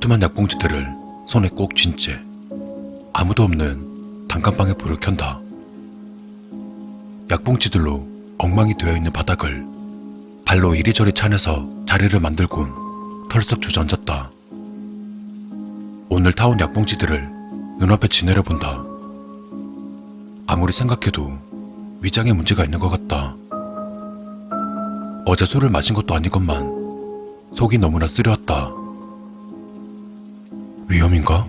두툼한 약봉지들을 손에 꼭 쥔 채 아무도 없는 단칸방에 불을 켠다. 약봉지들로 엉망이 되어 있는 바닥을 발로 이리저리 차내서 자리를 만들곤 털썩 주저앉았다. 오늘 타온 약봉지들을 눈앞에 지내려 본다. 아무리 생각해도 위장에 문제가 있는 것 같다. 어제 술을 마신 것도 아니건만 속이 너무나 쓰려왔다. 위험인가?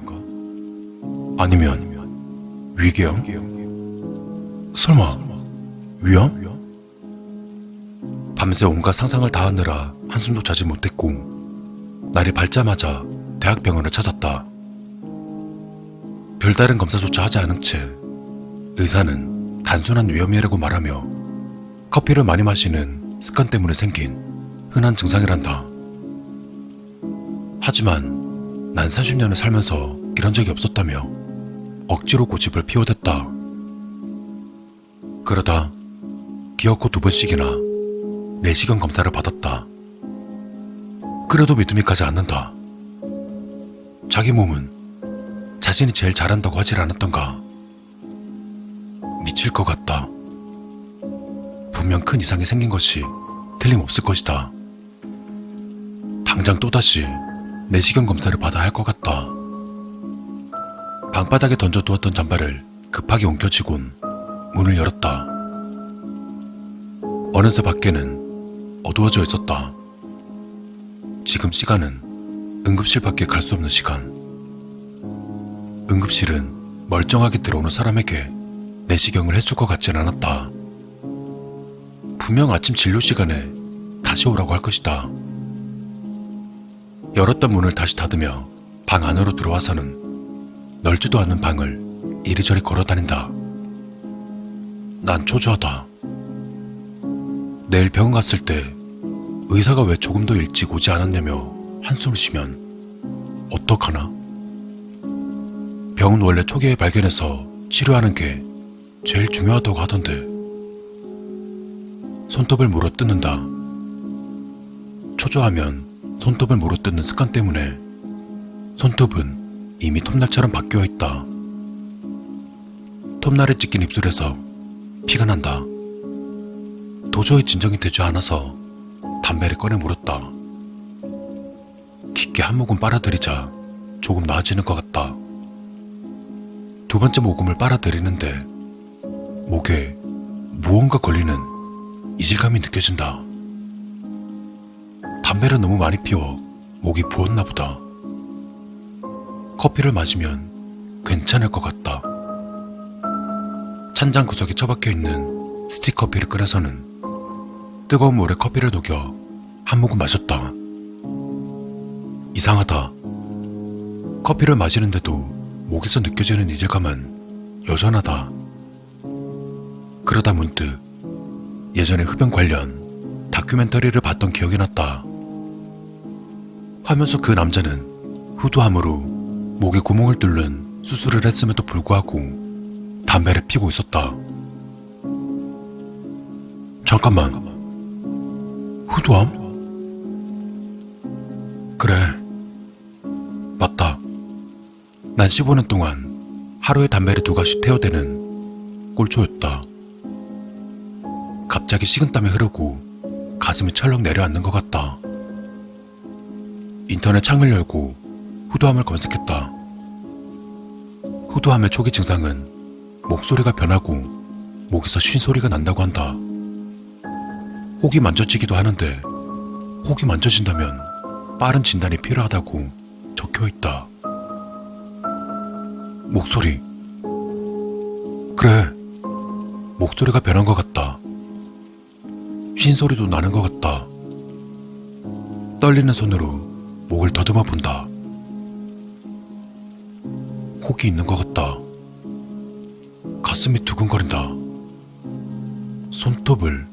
아니면 위궤양? 설마 위험? 밤새 온갖 상상을 다 하느라 한숨도 자지 못했고 날이 밝자마자 대학병원을 찾았다. 별다른 검사조차 하지 않은 채 의사는 단순한 위험이라고 말하며 커피를 많이 마시는 습관 때문에 생긴 흔한 증상이란다. 하지만 난 30년을 살면서 이런 적이 없었다며 억지로 고집을 피워댔다. 그러다 기어코 2번씩이나 내시경 검사를 받았다. 그래도 믿음이 가지 않는다. 자기 몸은 자신이 제일 잘한다고 하질 않았던가. 미칠 것 같다. 분명 큰 이상이 생긴 것이 틀림없을 것이다. 당장 또다시 내시경 검사를 받아야 할 것 같다. 방바닥에 던져두었던 잠바를 급하게 옮겨쥐곤 문을 열었다. 어느새 밖에는 어두워져 있었다. 지금 시간은 응급실 밖에 갈 수 없는 시간. 응급실은 멀쩡하게 들어오는 사람에게 내시경을 해줄 것 같진 않았다. 분명 아침 진료 시간에 다시 오라고 할 것이다. 열었던 문을 다시 닫으며 방 안으로 들어와서는 넓지도 않은 방을 이리저리 걸어다닌다. 난 초조하다. 내일 병원 갔을 때 의사가 왜 조금 더 일찍 오지 않았냐며 한숨을 쉬면 어떡하나? 병은 원래 초기에 발견해서 치료하는 게 제일 중요하다고 하던데. 손톱을 물어뜯는다. 초조하면 손톱을 물어뜯는 습관 때문에 손톱은 이미 톱날처럼 바뀌어 있다. 톱날에 찢긴 입술에서 피가 난다. 도저히 진정이 되지 않아서 담배를 꺼내 물었다. 깊게 한 모금 빨아들이자 조금 나아지는 것 같다. 2번째 모금을 빨아들이는데 목에 무언가 걸리는 이질감이 느껴진다. 담배를 너무 많이 피워 목이 부었나 보다. 커피를 마시면 괜찮을 것 같다. 찬장 구석에 처박혀 있는 스틱 커피를 꺼내서는 뜨거운 물에 커피를 녹여 한 모금 마셨다. 이상하다. 커피를 마시는데도 목에서 느껴지는 이질감은 여전하다. 그러다 문득 예전에 흡연 관련 다큐멘터리를 봤던 기억이 났다. 화면 속 그 남자는 후두함으로 목에 구멍을 뚫는 수술을 했음에도 불구하고 담배를 피고 있었다. 잠깐만, 후두함? 그래, 맞다. 난 15년 동안 하루에 담배를 2갑씩 태워대는 꼴초였다. 갑자기 식은땀이 흐르고 가슴이 철렁 내려앉는 것 같다. 인터넷 창을 열고 후두함을 검색했다. 후두함의 초기 증상은 목소리가 변하고 목에서 쉰 소리가 난다고 한다. 혹이 만져지기도 하는데 혹이 만져진다면 빠른 진단이 필요하다고 적혀있다. 목소리. 그래, 목소리가 변한 것 같다. 쉰 소리도 나는 것 같다. 떨리는 손으로 목을 더듬어 본다. 혹이 있는 것 같다. 가슴이 두근거린다. 손톱을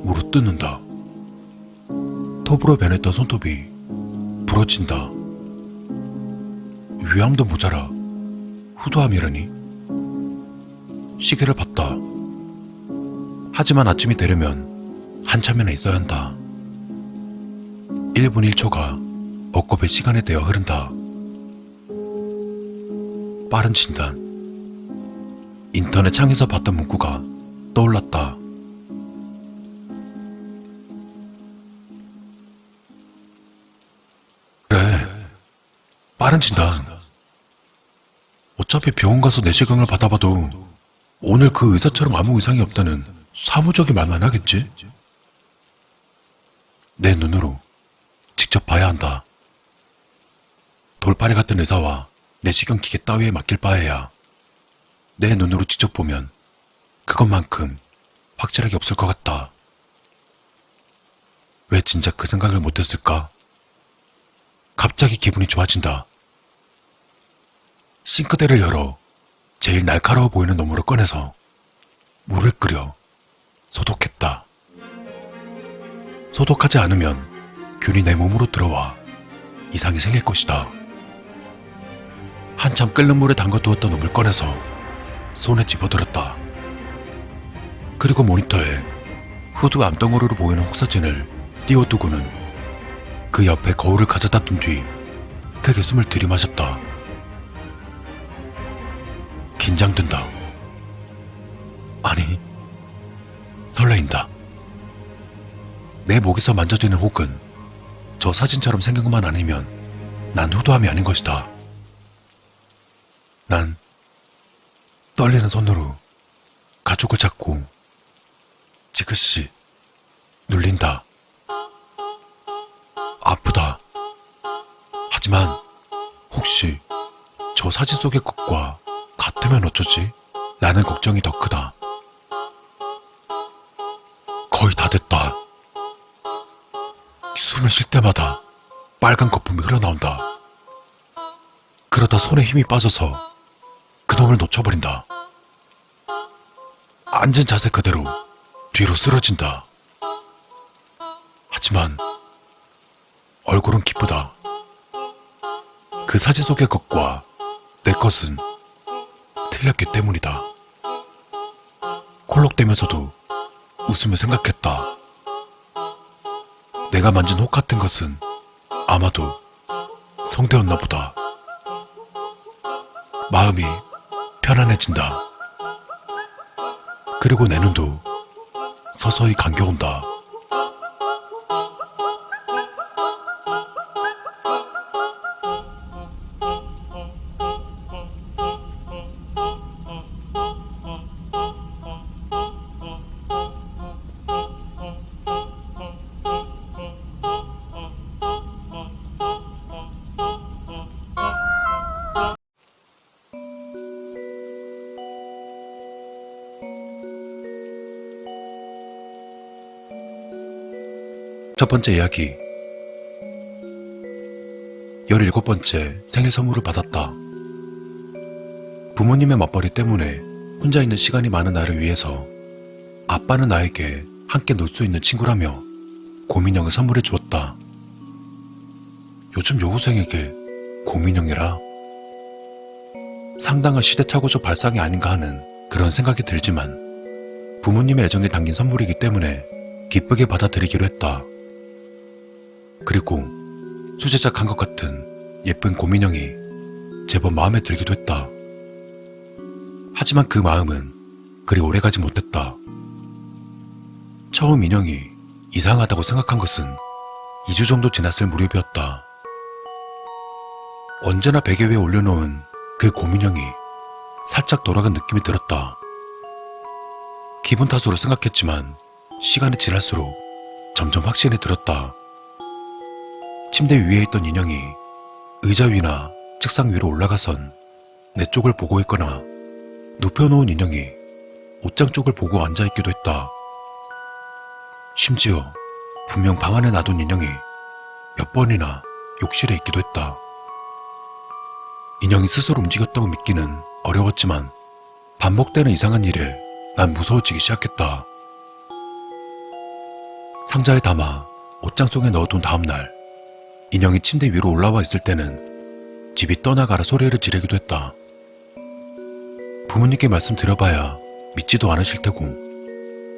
물어뜯는다. 톱으로 변했던 손톱이 부러진다. 위암도 모자라 후두암이라니. 시계를 봤다. 하지만 아침이 되려면 한참이나 있어야 한다. 1분 1초가 엇겁의 시간에 되어 흐른다. 빠른 진단. 인터넷 창에서 봤던 문구가 떠올랐다. 그래, 빠른 진단. 어차피 병원 가서 내시경을 받아봐도 오늘 그 의사처럼 아무 이상이 없다는 사무적인 말만 하겠지? 내 눈으로 직접 봐야 한다. 돌팔이 같은 의사와 내시경 기계 따위에 맡길 바에야 내 눈으로 직접 보면 그것만큼 확실하게 없을 것 같다. 왜 진작 그 생각을 못했을까? 갑자기 기분이 좋아진다. 싱크대를 열어 제일 날카로워 보이는 놈으로 꺼내서 물을 끓여 소독했다. 소독하지 않으면 균이 내 몸으로 들어와 이상이 생길 것이다. 한참 끓는 물에 담가두었던 놈을 꺼내서 손에 집어들었다. 그리고 모니터에 후드 암덩어리로 보이는 혹사진을 띄워두고는 그 옆에 거울을 가져다 둔 뒤 크게 숨을 들이마셨다. 긴장된다. 아니, 설레인다. 내 목에서 만져지는 혹은 저 사진처럼 생긴 것만 아니면 난 후두함이 아닌 것이다. 난 떨리는 손으로 가죽을 잡고 지그시 눌린다. 아프다. 하지만 혹시 저 사진 속의 것과 같으면 어쩌지? 라는 걱정이 더 크다. 거의 다 됐다. 숨을 쉴 때마다 빨간 거품이 흘러나온다. 그러다 손에 힘이 빠져서 그놈을 놓쳐버린다. 앉은 자세 그대로 뒤로 쓰러진다. 하지만 얼굴은 기쁘다. 그 사진 속의 것과 내 것은 틀렸기 때문이다. 콜록대면서도 웃으며 생각했다. 내가 만진 혹 같은 것은 아마도 성대였나 보다. 마음이 편안해진다. 그리고 내 눈도 서서히 감겨온다. 첫 번째 이야기. 17번째 생일 선물을 받았다. 부모님의 맞벌이 때문에 혼자 있는 시간이 많은 나를 위해서 아빠는 나에게 함께 놀 수 있는 친구라며 곰인형을 선물해 주었다. 요즘 여고생에게 곰인형이라 상당한 시대착오적 발상이 아닌가 하는 그런 생각이 들지만 부모님의 애정에 담긴 선물이기 때문에 기쁘게 받아들이기로 했다. 그리고 수제작 한 것 같은 예쁜 곰인형이 제법 마음에 들기도 했다. 하지만 그 마음은 그리 오래가지 못했다. 처음 인형이 이상하다고 생각한 것은 2주 정도 지났을 무렵이었다. 언제나 베개 위에 올려놓은 그 곰인형이 살짝 돌아간 느낌이 들었다. 기분 탓으로 생각했지만 시간이 지날수록 점점 확신이 들었다. 침대 위에 있던 인형이 의자 위나 책상 위로 올라가선 내 쪽을 보고 있거나 눕혀놓은 인형이 옷장 쪽을 보고 앉아있기도 했다. 심지어 분명 방 안에 놔둔 인형이 몇 번이나 욕실에 있기도 했다. 인형이 스스로 움직였다고 믿기는 어려웠지만 반복되는 이상한 일에 난 무서워지기 시작했다. 상자에 담아 옷장 속에 넣어둔 다음날 인형이 침대 위로 올라와 있을 때는 집이 떠나가라 소리를 지르기도 했다. 부모님께 말씀드려봐야 믿지도 않으실 테고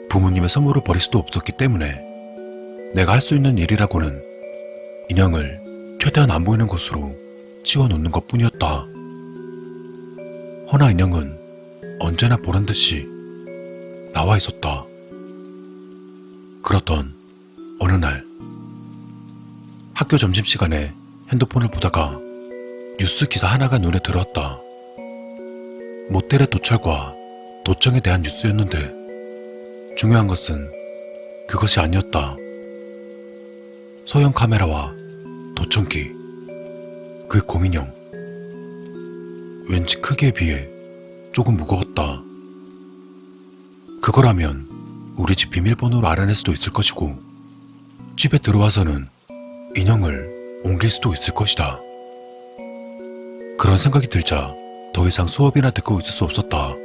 부모님의 선물을 버릴 수도 없었기 때문에 내가 할 수 있는 일이라고는 인형을 최대한 안 보이는 곳으로 치워놓는 것뿐이었다. 허나 인형은 언제나 보란 듯이 나와 있었다. 그렇던 어느 날 학교 점심시간에 핸드폰을 보다가 뉴스 기사 하나가 눈에 들어왔다. 모텔의 도철과 도청에 대한 뉴스였는데 중요한 것은 그것이 아니었다. 소형 카메라와 도청기, 그 곰인형. 왠지 크기에 비해 조금 무거웠다. 그거라면 우리 집 비밀번호를 알아낼 수도 있을 것이고 집에 들어와서는 인형을 옮길 수도 있을 것이다. 그런 생각이 들자 더 이상 수업이나 듣고 있을 수 없었다.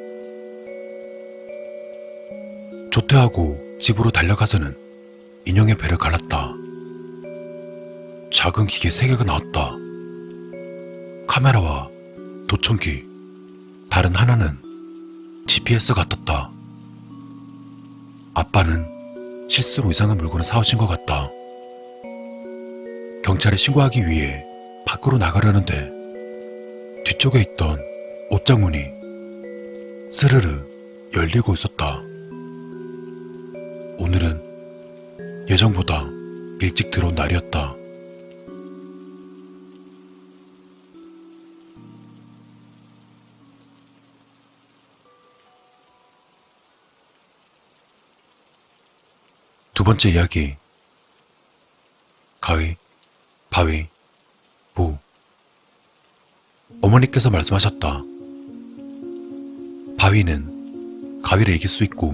조퇴하고 집으로 달려가서는 인형의 배를 갈랐다. 작은 기계 3개가 나왔다. 카메라와 도청기, 다른 하나는 GPS 같았다. 아빠는 실수로 이상한 물건을 사오신 것 같다. 경찰에 신고하기 위해 밖으로 나가려는데 뒤쪽에 있던 옷장문이 스르르 열리고 있었다. 오늘은 예정보다 일찍 들어온 날이었다. 두 번째 이야기. 가위, 바위, 보. 어머니께서 말씀하셨다. 바위는 가위를 이길 수 있고,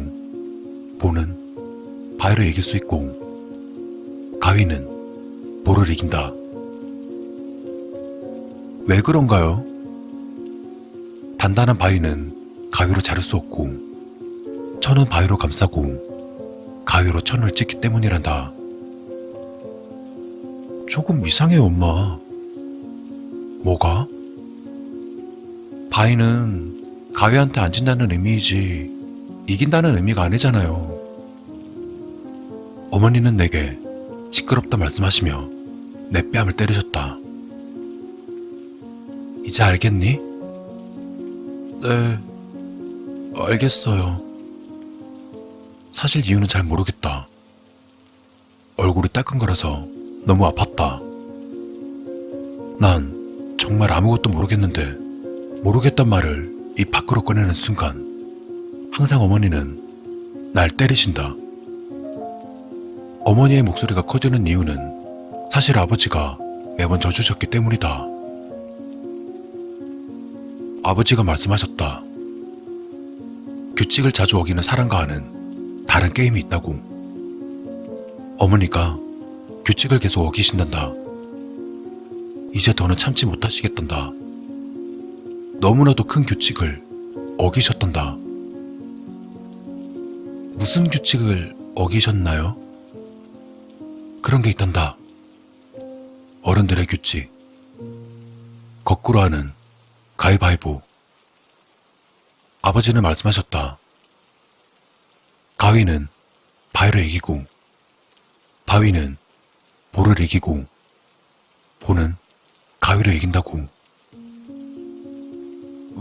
보는 바위를 이길 수 있고, 가위는 보를 이긴다. 왜 그런가요? 단단한 바위는 가위로 자를 수 없고, 천은 바위로 감싸고, 가위로 천을 찍기 때문이란다. 조금 이상해요, 엄마. 뭐가? 바위는 가위한테 안 진다는 의미이지 이긴다는 의미가 아니잖아요. 어머니는 내게 시끄럽다 말씀하시며 내 뺨을 때리셨다. 이제 알겠니? 네, 알겠어요. 사실 이유는 잘 모르겠다. 얼굴이 따끔거려서 너무 아팠다. 난 정말 아무것도 모르겠는데 모르겠단 말을 입 밖으로 꺼내는 순간 항상 어머니는 날 때리신다. 어머니의 목소리가 커지는 이유는 사실 아버지가 매번 져주셨기 때문이다. 아버지가 말씀하셨다. 규칙을 자주 어기는 사람과는 다른 게임이 있다고. 어머니가 규칙을 계속 어기신단다. 이제 더는 참지 못하시겠단다. 너무나도 큰 규칙을 어기셨단다. 무슨 규칙을 어기셨나요? 그런 게 있단다. 어른들의 규칙. 거꾸로 하는 가위바위보. 아버지는 말씀하셨다. 가위는 바위를 이기고, 바위는 볼을 이기고, 보는 가위를 이긴다고.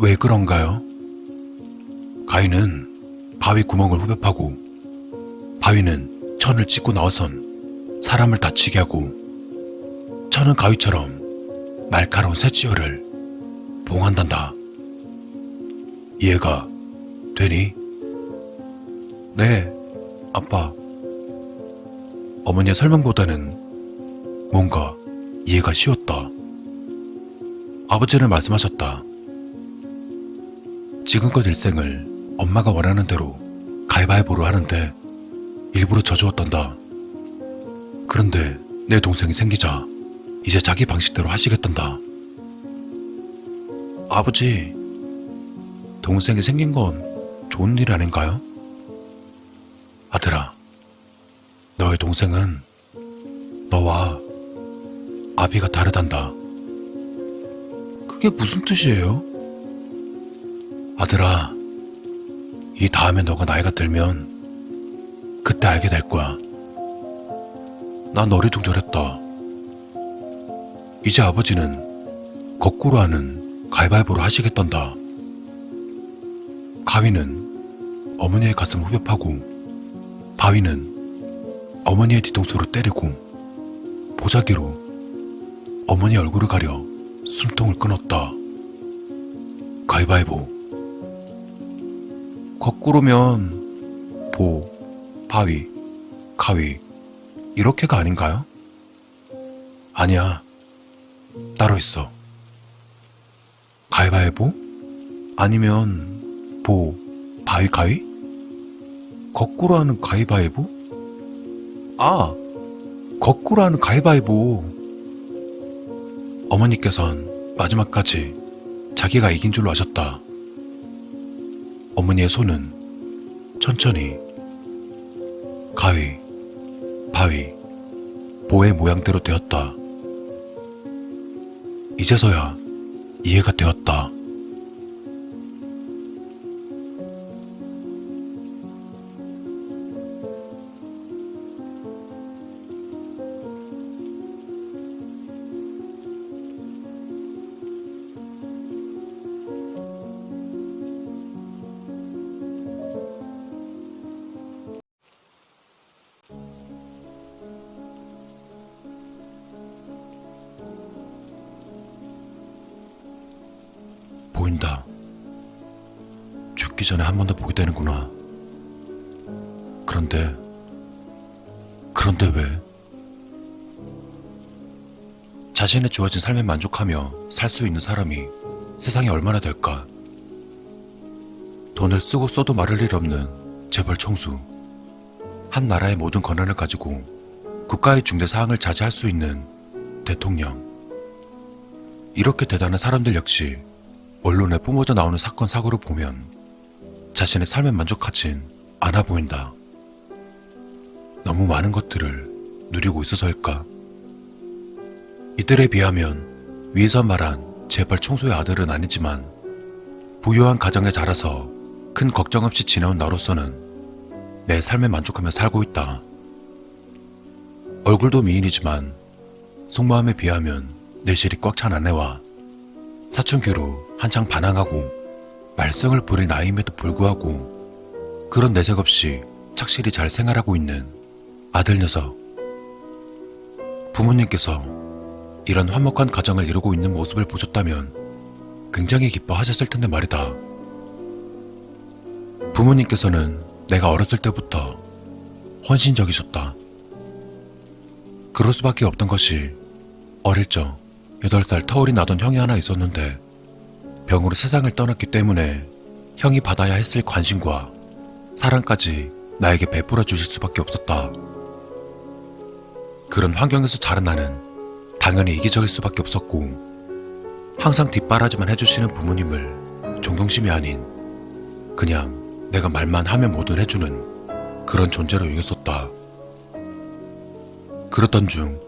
왜 그런가요? 가위는 바위 구멍을 후벼 파고, 바위는 천을 찍고 나와선 사람을 다치게 하고, 천은 가위처럼 날카로운 새치열을 봉한단다. 이해가 되니? 네, 아빠. 어머니의 설명보다는 뭔가 이해가 쉬웠다. 아버지는 말씀하셨다. 지금껏 일생을 엄마가 원하는 대로 가위바위보를 하는데 일부러 져주었단다. 그런데 내 동생이 생기자 이제 자기 방식대로 하시겠단다. 아버지, 동생이 생긴 건 좋은 일 아닌가요? 아들아, 너의 동생은 너와 아비가 다르단다. 그게 무슨 뜻이에요? 아들아, 이 다음에 너가 나이가 들면 그때 알게 될 거야. 난 어리둥절했다. 이제 아버지는 거꾸로 하는 가위바위보를 하시겠단다. 가위는 어머니의 가슴을 후벼파고 바위는 어머니의 뒤통수로 때리고 보자기로 어머니 얼굴을 가려 숨통을 끊었다. 가위바위보. 거꾸로면 보, 바위, 가위 이렇게가 아닌가요? 아니야. 따로 있어. 가위바위보? 아니면 보, 바위, 가위? 거꾸로 하는 가위바위보? 아, 거꾸로 하는 가위바위보. 어머니께선 마지막까지 자기가 이긴 줄로 아셨다. 어머니의 손은 천천히 가위, 바위, 보의 모양대로 되었다. 이제서야 이해가 되었다. 보인다. 죽기 전에 한 번 더 보게 되는구나. 그런데 왜? 자신의 주어진 삶에 만족하며 살 수 있는 사람이 세상에 얼마나 될까? 돈을 쓰고 써도 마를 일 없는 재벌 총수. 한 나라의 모든 권한을 가지고 국가의 중대 사항을 자제할 수 있는 대통령. 이렇게 대단한 사람들 역시 언론에 뿜어져 나오는 사건 사고를 보면 자신의 삶에 만족하진 않아 보인다. 너무 많은 것들을 누리고 있어서일까? 이들에 비하면 위에서 말한 재벌 총수의 아들은 아니지만 부유한 가정에 자라서 큰 걱정 없이 지내온 나로서는 내 삶에 만족하며 살고 있다. 얼굴도 미인이지만 속마음에 비하면 내실이 꽉 찬 아내와 사춘기로 한창 반항하고 말썽을 부릴 나이임에도 불구하고 그런 내색 없이 착실히 잘 생활하고 있는 아들 녀석. 부모님께서 이런 화목한 가정을 이루고 있는 모습을 보셨다면 굉장히 기뻐하셨을 텐데 말이다. 부모님께서는 내가 어렸을 때부터 헌신적이셨다. 그럴 수밖에 없던 것이 어릴 적 8살 터울이 나던 형이 하나 있었는데 병으로 세상을 떠났기 때문에 형이 받아야 했을 관심과 사랑까지 나에게 베풀어 주실 수밖에 없었다. 그런 환경에서 자란 나는 당연히 이기적일 수밖에 없었고 항상 뒷바라지만 해주시는 부모님을 존경심이 아닌 그냥 내가 말만 하면 뭐든 해주는 그런 존재로 여겼었다. 그러던 중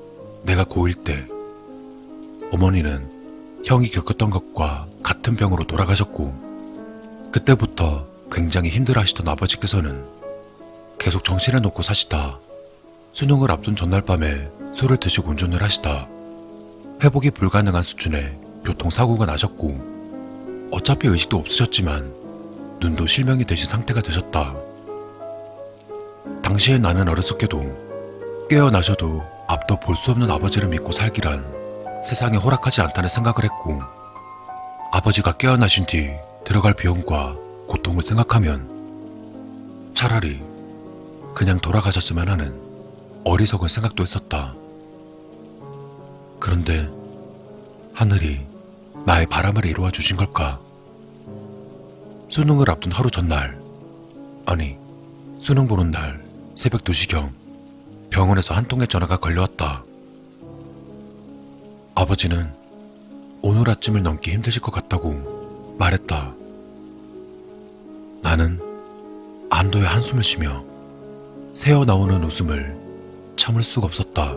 내가 고1 때 어머니는 형이 겪었던 것과 같은 병으로 돌아가셨고 그때부터 굉장히 힘들어하시던 아버지께서는 계속 정신을 놓고 사시다 수능을 앞둔 전날 밤에 술을 드시고 운전을 하시다 회복이 불가능한 수준의 교통사고가 나셨고 어차피 의식도 없으셨지만 눈도 실명이 되신 상태가 되셨다. 당시에 나는 어렸었게도 깨어나셔도 앞도 볼 수 없는 아버지를 믿고 살기란 세상에 허락하지 않다는 생각을 했고 아버지가 깨어나신 뒤 들어갈 비용과 고통을 생각하면 차라리 그냥 돌아가셨으면 하는 어리석은 생각도 했었다. 그런데 하늘이 나의 바람을 이루어 주신 걸까? 수능을 앞둔 하루 전날, 아니 수능 보는 날 새벽 2시경 병원에서 한 통의 전화가 걸려왔다. 아버지는 오늘 아침을 넘기 힘드실 것 같다고 말했다. 나는 안도의 한숨을 쉬며 새어나오는 웃음을 참을 수가 없었다.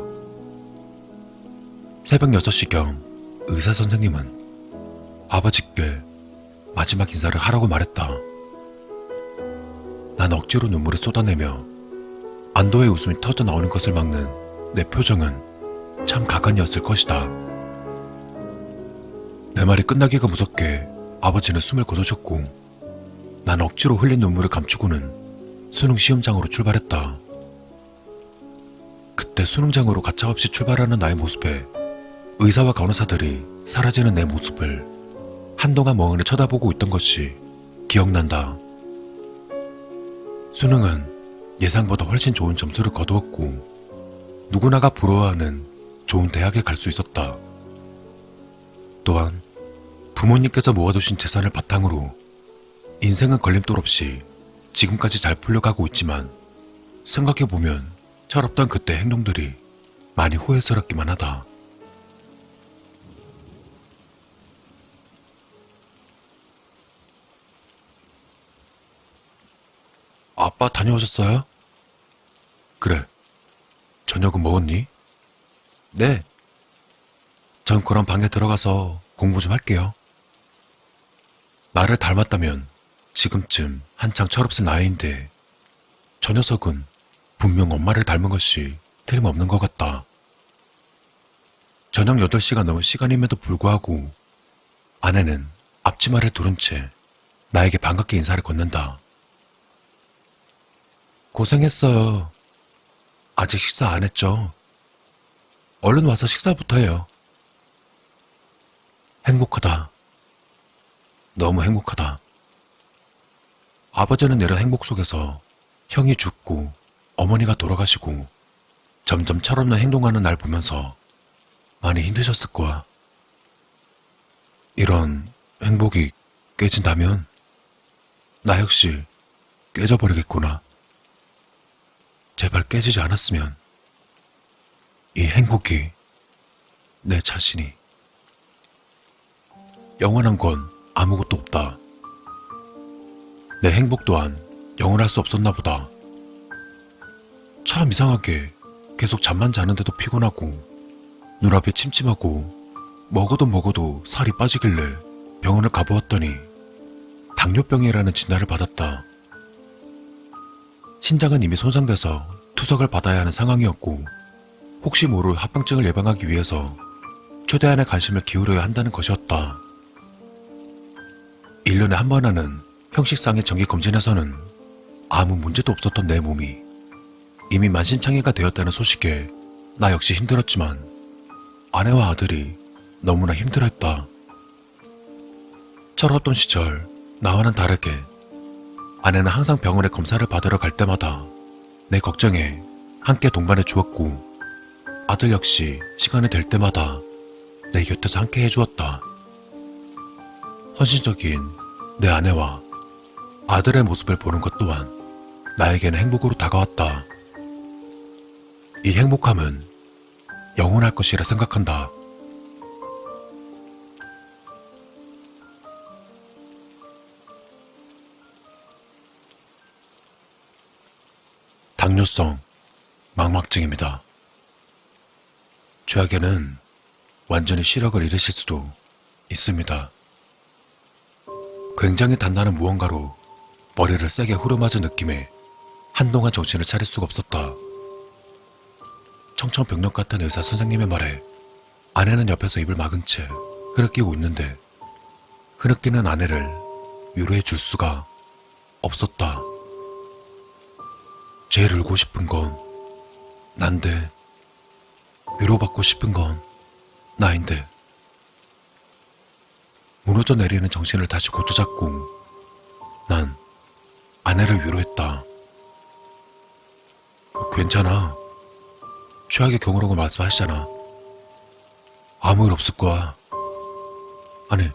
새벽 6시경 의사 선생님은 아버지께 마지막 인사를 하라고 말했다. 난 억지로 눈물을 쏟아내며 안도의 웃음이 터져 나오는 것을 막는 내 표정은 참 가관이었을 것이다. 내 말이 끝나기가 무섭게 아버지는 숨을 거두셨고 난 억지로 흘린 눈물을 감추고는 수능 시험장으로 출발했다. 그때 수능장으로 가차없이 출발하는 나의 모습에 의사와 간호사들이 사라지는 내 모습을 한동안 멍하니 쳐다보고 있던 것이 기억난다. 수능은 예상보다 훨씬 좋은 점수를 거두었고 누구나가 부러워하는 좋은 대학에 갈 수 있었다. 또한 부모님께서 모아두신 재산을 바탕으로 인생은 걸림돌 없이 지금까지 잘 풀려가고 있지만 생각해보면 철없던 그때 행동들이 많이 후회스럽기만 하다. 아빠 다녀오셨어요? 그래. 저녁은 먹었니? 네. 전 그럼 방에 들어가서 공부 좀 할게요. 나를 닮았다면 지금쯤 한창 철없을 나이인데 저 녀석은 분명 엄마를 닮은 것이 틀림없는 것 같다. 저녁 8시가 넘은 시간임에도 불구하고 아내는 앞치마를 두른 채 나에게 반갑게 인사를 건넨다. 고생했어요. 아직 식사 안 했죠? 얼른 와서 식사부터 해요. 행복하다. 너무 행복하다. 아버지는 이런 행복 속에서 형이 죽고 어머니가 돌아가시고 점점 철없는 행동하는 날 보면서 많이 힘드셨을 거야. 이런 행복이 깨진다면 나 역시 깨져버리겠구나. 제발 깨지지 않았으면. 이 행복이 내 자신이. 영원한 건 아무것도 없다. 내 행복 또한 영원할 수 없었나 보다. 참 이상하게 계속 잠만 자는데도 피곤하고 눈앞이 침침하고 먹어도 살이 빠지길래 병원을 가보았더니 당뇨병이라는 진단을 받았다. 신장은 이미 손상돼서 투석을 받아야 하는 상황이었고 혹시 모를 합병증을 예방하기 위해서 최대한의 관심을 기울여야 한다는 것이었다. 1년에 한 번 하는 형식상의 정기검진에서는 아무 문제도 없었던 내 몸이 이미 만신창이가 되었다는 소식에 나 역시 힘들었지만 아내와 아들이 너무나 힘들어했다. 철없던 시절 나와는 다르게 아내는 항상 병원에 검사를 받으러 갈 때마다 내 걱정에 함께 동반해 주었고 아들 역시 시간이 될 때마다 내 곁에서 함께 해주었다. 헌신적인 내 아내와 아들의 모습을 보는 것 또한 나에게는 행복으로 다가왔다. 이 행복함은 영원할 것이라 생각한다. 당뇨성 망막증입니다. 최악에는 완전히 시력을 잃으실 수도 있습니다. 굉장히 단단한 무언가로 머리를 세게 후려맞은 느낌에 한동안 정신을 차릴 수가 없었다. 청천벽력 같은 의사 선생님의 말에 아내는 옆에서 입을 막은 채 흐느끼고 있는데 흐느끼는 아내를 위로해 줄 수가 없었다. 제일 울고 싶은 건 난데 위로받고 싶은 건 나인데 무너져 내리는 정신을 다시 고쳐잡고 난 아내를 위로했다. 괜찮아. 최악의 경우라고 말씀하시잖아. 아무 일 없을 거야. 아니,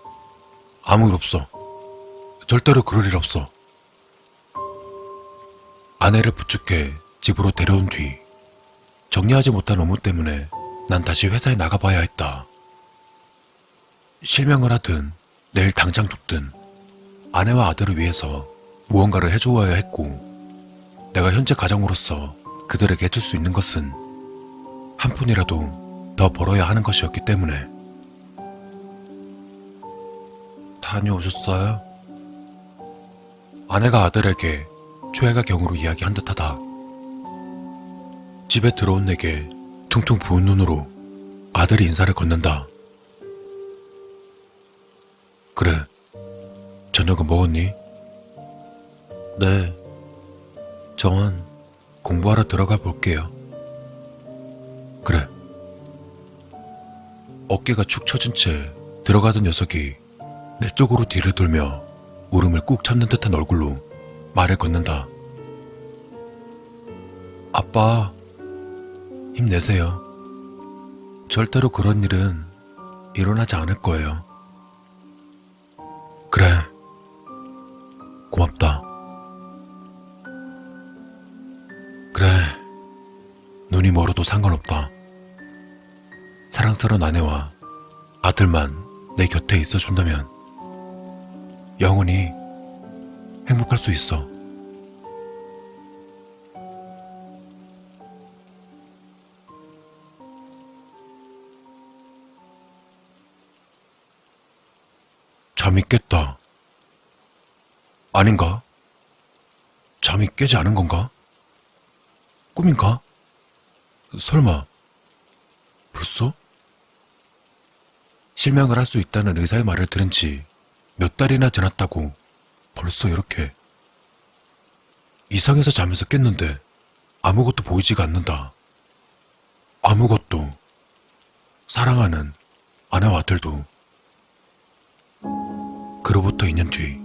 아무 일 없어. 절대로 그럴 일 없어. 아내를 부축해 집으로 데려온 뒤 정리하지 못한 업무 때문에 난 다시 회사에 나가봐야 했다. 실명을 하든 내일 당장 죽든 아내와 아들을 위해서 무언가를 해주어야 했고 내가 현재 가장으로서 그들에게 해줄 수 있는 것은 한 푼이라도 더 벌어야 하는 것이었기 때문에. 다녀오셨어요? 아내가 아들에게 최애가 경우로 이야기한 듯하다. 집에 들어온 내게 퉁퉁 부은 눈으로 아들이 인사를 건넨다. 그래, 저녁은 먹었니? 네, 전 공부하러 들어가 볼게요. 그래. 어깨가 축 처진 채 들어가던 녀석이 내 쪽으로 뒤를 돌며 울음을 꾹 참는 듯한 얼굴로 말을 건넨다. 아빠, 힘내세요. 절대로 그런 일은 일어나지 않을 거예요. 그래, 고맙다. 그래, 눈이 멀어도 상관없다. 사랑스러운 아내와 아들만 내 곁에 있어준다면 영원히 행복할 수 있어. 잠이 깼다. 아닌가? 잠이 깨지 않은 건가? 꿈인가? 설마 벌써? 실명을 할 수 있다는 의사의 말을 들은 지 몇 달이나 지났다고 벌써 이렇게. 이상해서 잠에서 깼는데 아무것도 보이지가 않는다. 아무것도. 사랑하는 아내와 아들도. 그로부터 2년 뒤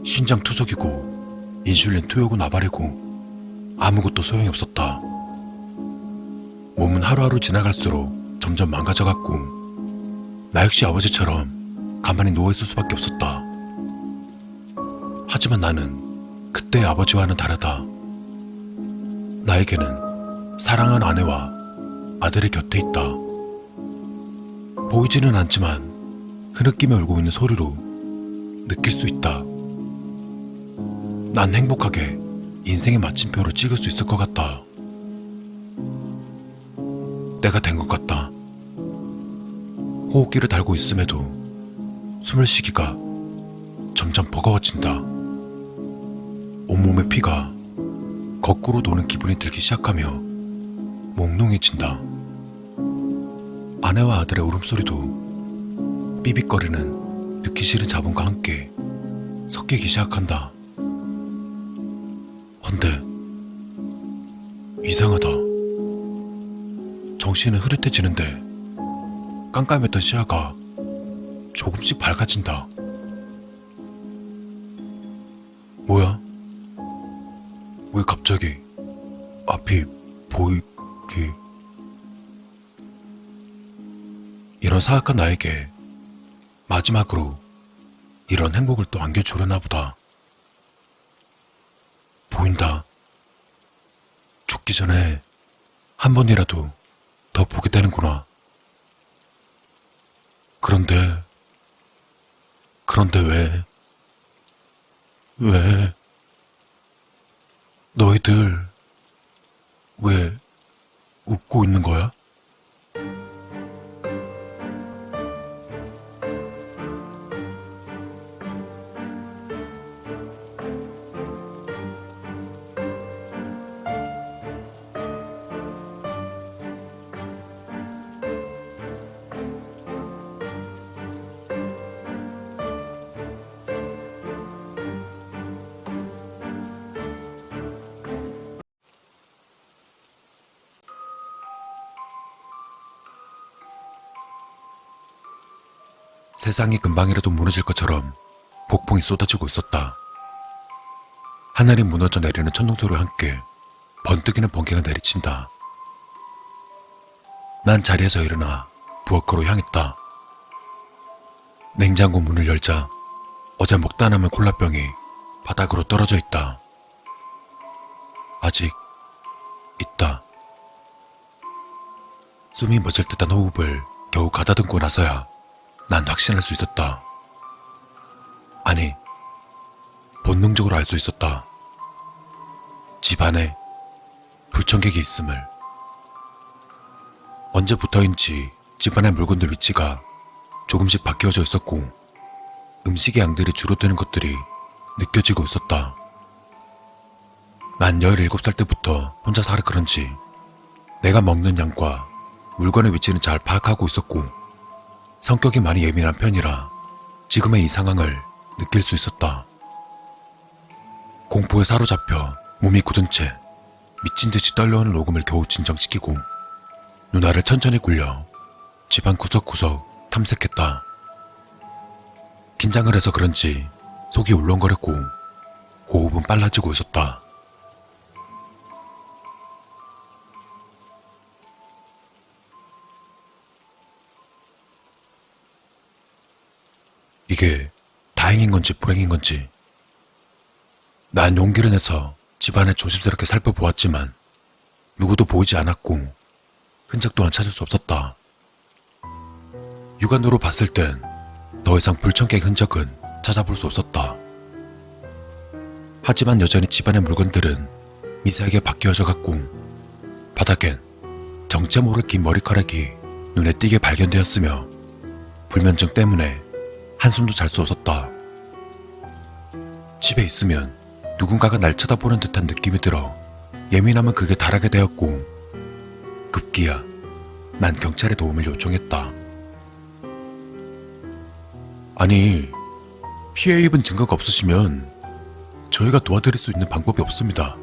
신장 투석이고 인슐린 투여고 나발이고 아무것도 소용이 없었다. 몸은 하루하루 지나갈수록 점점 망가져갔고 나 역시 아버지처럼 가만히 누워있을 수밖에 없었다. 하지만 나는 그때의 아버지와는 다르다. 나에게는 사랑하는 아내와 아들이 곁에 있다. 보이지는 않지만 흐느끼며 울고 있는 소리로 느낄 수 있다. 난 행복하게 인생의 마침표를 찍을 수 있을 것 같다. 때가 된 것 같다. 호흡기를 달고 있음에도 숨을 쉬기가 점점 버거워진다. 온몸의 피가 거꾸로 도는 기분이 들기 시작하며 몽롱해진다. 아내와 아들의 울음소리도 삐빅거리는 듣기 싫은 자본과 함께 섞이기 시작한다. 헌데 이상하다. 정신은 흐릿해지는데 깜깜했던 시야가 조금씩 밝아진다. 뭐야? 왜 갑자기 앞이 보이기? 이런 사악한 나에게 마지막으로 이런 행복을 또 안겨주려나 보다. 보인다. 죽기 전에 한 번이라도 더 보게 되는구나. 그런데 왜? 너희들 왜 웃고 있는 거야? 세상이 금방이라도 무너질 것처럼 폭풍이 쏟아지고 있었다. 하늘이 무너져 내리는 천둥소리와 함께 번뜩이는 번개가 내리친다. 난 자리에서 일어나 부엌으로 향했다. 냉장고 문을 열자 어제 먹다 남은 콜라병이 바닥으로 떨어져 있다. 아직 있다. 숨이 멎을 듯한 호흡을 겨우 가다듬고 나서야 난 확신할 수 있었다. 아니, 본능적으로 알 수 있었다. 집 안에 불청객이 있음을. 언제부터인지 집안의 물건들 위치가 조금씩 바뀌어져 있었고 음식의 양들이 줄어드는 것들이 느껴지고 있었다. 난 17살 때부터 혼자 살아 그런지 내가 먹는 양과 물건의 위치는 잘 파악하고 있었고 성격이 많이 예민한 편이라 지금의 이 상황을 느낄 수 있었다. 공포에 사로잡혀 몸이 굳은 채 미친 듯이 떨려오는 녹음을 겨우 진정시키고 누나를 천천히 굴려 집안 구석구석 탐색했다. 긴장을 해서 그런지 속이 울렁거렸고 호흡은 빨라지고 있었다. 이게 다행인 건지 불행인 건지 난 용기를 내서 집안을 조심스럽게 살펴보았지만 누구도 보이지 않았고 흔적 또한 찾을 수 없었다. 육안으로 봤을 땐 더 이상 불청객 흔적은 찾아볼 수 없었다. 하지만 여전히 집안의 물건들은 미세하게 바뀌어져 갔고 바닥엔 정체 모를 긴 머리카락이 눈에 띄게 발견되었으며 불면증 때문에 한숨도 잘 수 없었다. 집에 있으면 누군가가 날 쳐다보는 듯한 느낌이 들어 예민함은 극에 달하게 되었고 급기야 난 경찰의 도움을 요청했다. 아니, 피해 입은 증거가 없으시면 저희가 도와드릴 수 있는 방법이 없습니다.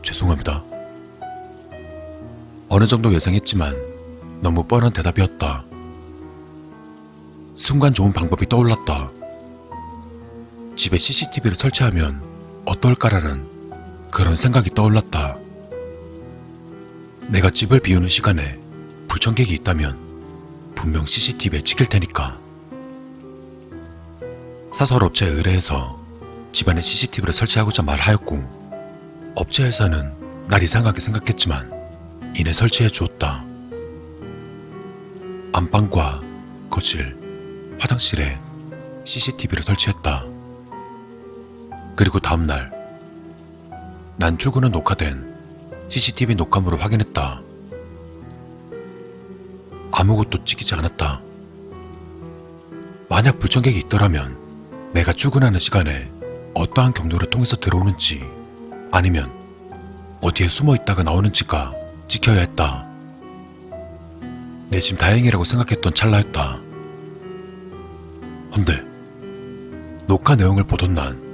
죄송합니다. 어느 정도 예상했지만 너무 뻔한 대답이었다. 순간 좋은 방법이 떠올랐다. 집에 CCTV를 설치하면 어떨까라는 그런 생각이 떠올랐다. 내가 집을 비우는 시간에 불청객이 있다면 분명 CCTV에 찍힐 테니까. 사설업체에 의뢰해서 집안에 CCTV를 설치하고자 말하였고 업체에서는 날 이상하게 생각했지만 이내 설치해 주었다. 안방과 거실, 화장실에 CCTV를 설치했다. 그리고 다음날 난 출근 후 녹화된 CCTV 녹화물을 확인했다. 아무것도 찍히지 않았다. 만약 불청객이 있더라면 내가 출근하는 시간에 어떠한 경로를 통해서 들어오는지 아니면 어디에 숨어 있다가 나오는지가 찍혀야 했다. 내심 다행이라고 생각했던 찰나였다. 헌데 녹화 내용을 보던 난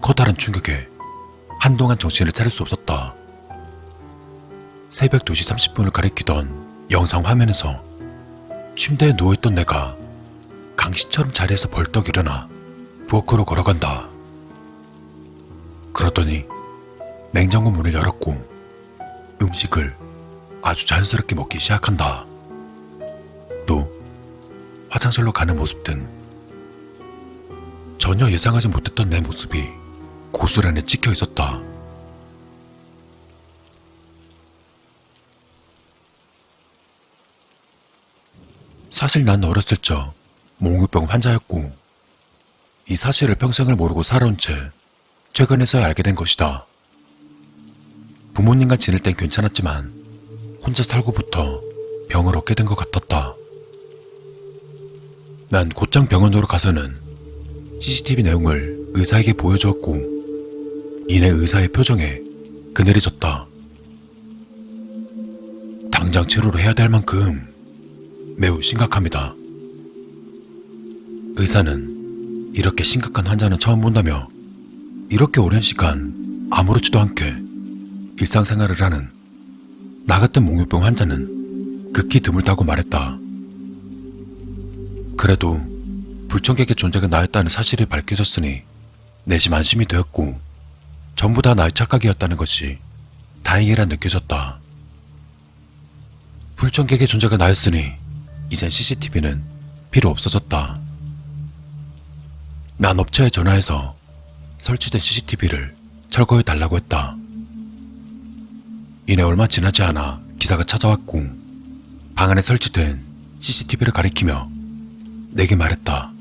커다란 충격에 한동안 정신을 차릴 수 없었다. 새벽 2시 30분을 가리키던 영상 화면에서 침대에 누워있던 내가 강시처럼 자리에서 벌떡 일어나 부엌으로 걸어간다. 그러더니 냉장고 문을 열었고 음식을 아주 자연스럽게 먹기 시작한다. 또 화장실로 가는 모습 등 전혀 예상하지 못했던 내 모습이 고스란히 찍혀 있었다. 사실 난 어렸을 적 몽유병 환자였고 이 사실을 평생을 모르고 살아온 채 최근에서야 알게 된 것이다. 부모님과 지낼 땐 괜찮았지만 혼자 살고부터 병을 얻게 된 것 같았다. 난 곧장 병원으로 가서는 CCTV 내용을 의사에게 보여주었고 이내 의사의 표정에 그늘이 졌다. 당장 치료를 해야 될 만큼 매우 심각합니다. 의사는 이렇게 심각한 환자는 처음 본다며 이렇게 오랜 시간 아무렇지도 않게 일상생활을 하는 나 같은 몽유병 환자는 극히 드물다고 말했다. 그래도 불청객의 존재가 나였다는 사실이 밝혀졌으니 내심 안심이 되었고 전부 다 나의 착각이었다는 것이 다행이라 느껴졌다. 불청객의 존재가 나였으니 이젠 CCTV는 필요 없어졌다. 난 업체에 전화해서 설치된 CCTV를 철거해 달라고 했다. 이내 얼마 지나지 않아 기사가 찾아왔고 방 안에 설치된 CCTV를 가리키며 내게 말했다.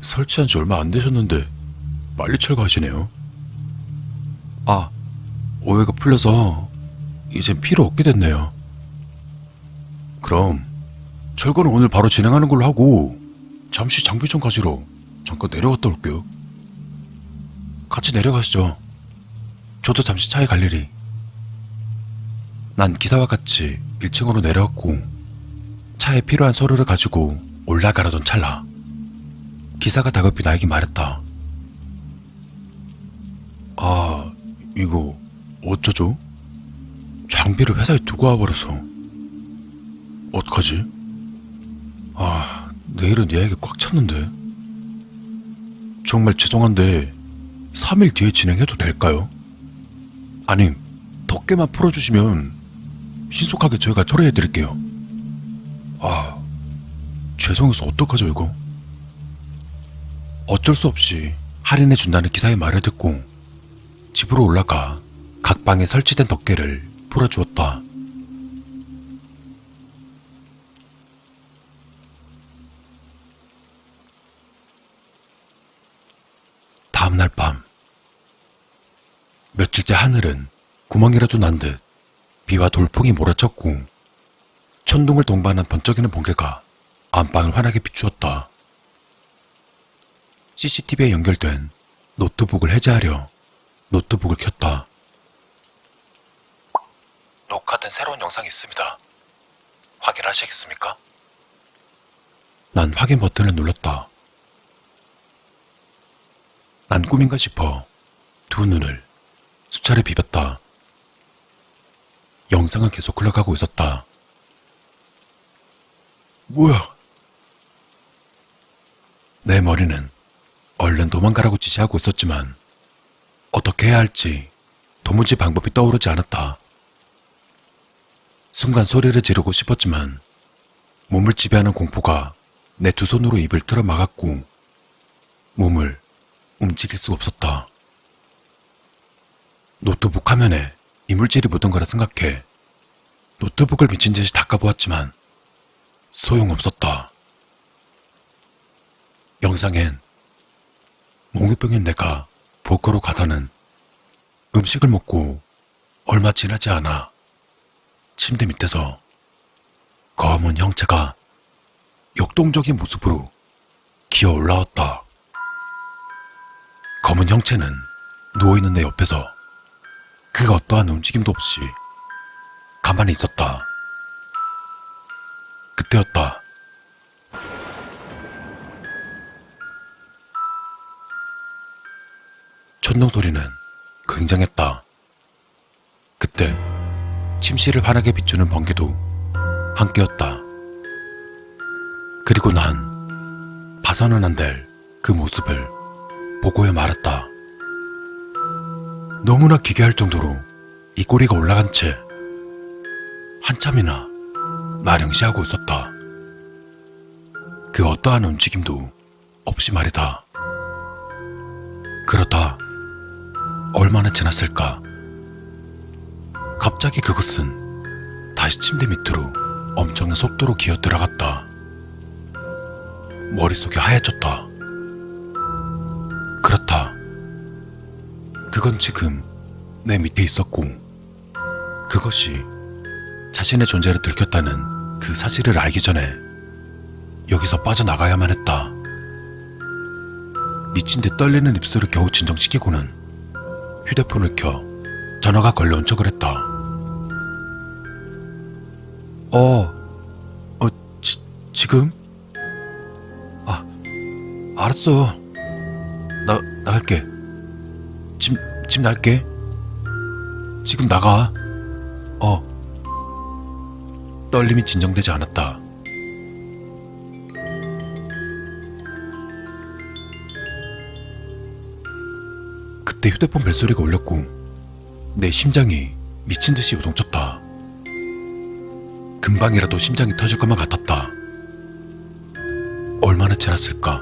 설치한 지 얼마 안 되셨는데 빨리 철거하시네요. 아, 오해가 풀려서 이젠 필요 없게 됐네요. 그럼 철거는 오늘 바로 진행하는 걸로 하고 잠시 장비 좀 가지러 잠깐 내려갔다 올게요. 같이 내려가시죠. 저도 잠시 차에 갈 일이. 난 기사와 같이 1층으로 내려왔고 차에 필요한 서류를 가지고 올라가려던 찰나 기사가 다급히 나에게 말했다. 아, 이거 어쩌죠? 장비를 회사에 두고 와버려서. 어떡하지? 아, 내일은 예약이 꽉 찼는데. 정말 죄송한데 3일 뒤에 진행해도 될까요? 아님, 덮개만 풀어주시면 신속하게 저희가 처리해드릴게요. 아, 죄송해서 어떡하죠 이거? 어쩔 수 없이 할인해준다는 기사의 말을 듣고 집으로 올라가 각 방에 설치된 덮개를 풀어주었다. 다음날 밤, 며칠째 하늘은 구멍이라도 난 듯 비와 돌풍이 몰아쳤고 천둥을 동반한 번쩍이는 번개가 안방을 환하게 비추었다. CCTV에 연결된 노트북을 해제하려 노트북을 켰다. 녹화된 새로운 영상이 있습니다. 확인하시겠습니까? 난 확인 버튼을 눌렀다. 난 꿈인가 싶어 두 눈을 수차례 비볐다. 영상은 계속 흘러가고 있었다. 뭐야? 내 머리는 얼른 도망가라고 지시하고 있었지만 어떻게 해야 할지 도무지 방법이 떠오르지 않았다. 순간 소리를 지르고 싶었지만 몸을 지배하는 공포가 내 두 손으로 입을 틀어 막았고 몸을 움직일 수 없었다. 노트북 화면에 이물질이 묻은 거라 생각해 노트북을 미친 듯이 닦아보았지만 소용없었다. 영상엔 몽유병인 내가 보커로 가서는 음식을 먹고 얼마 지나지 않아 침대 밑에서 검은 형체가 역동적인 모습으로 기어 올라왔다. 검은 형체는 누워있는 내 옆에서 그 어떠한 움직임도 없이 가만히 있었다. 그때였다. 천둥 소리는 굉장했다. 그때 침실을 환하게 비추는 번개도 함께였다. 그리고 난 봐서는 안 될 그 모습을 보고야 말았다. 너무나 기괴할 정도로 이 꼬리가 올라간 채 한참이나 나령시하고 있었다. 그 어떠한 움직임도 없이 말이다. 그러다 얼마나 지났을까? 갑자기 그것은 다시 침대 밑으로 엄청난 속도로 기어 들어갔다. 머릿속이 하얘졌다. 그렇다. 그건 지금 내 밑에 있었고 그것이 자신의 존재를 들켰다는 그 사실을 알기 전에 여기서 빠져나가야만 했다. 미친 듯 떨리는 입술을 겨우 진정시키고는 휴대폰을 켜 전화가 걸려온 척을 했다. 지금? 아, 알았어. 나갈게. 집 날게. 지금 나가. 떨림이 진정되지 않았다. 그때 휴대폰 벨소리가 울렸고 내 심장이 미친 듯이 요동쳤다. 금방이라도 심장이 터질 것만 같았다. 얼마나 지났을까?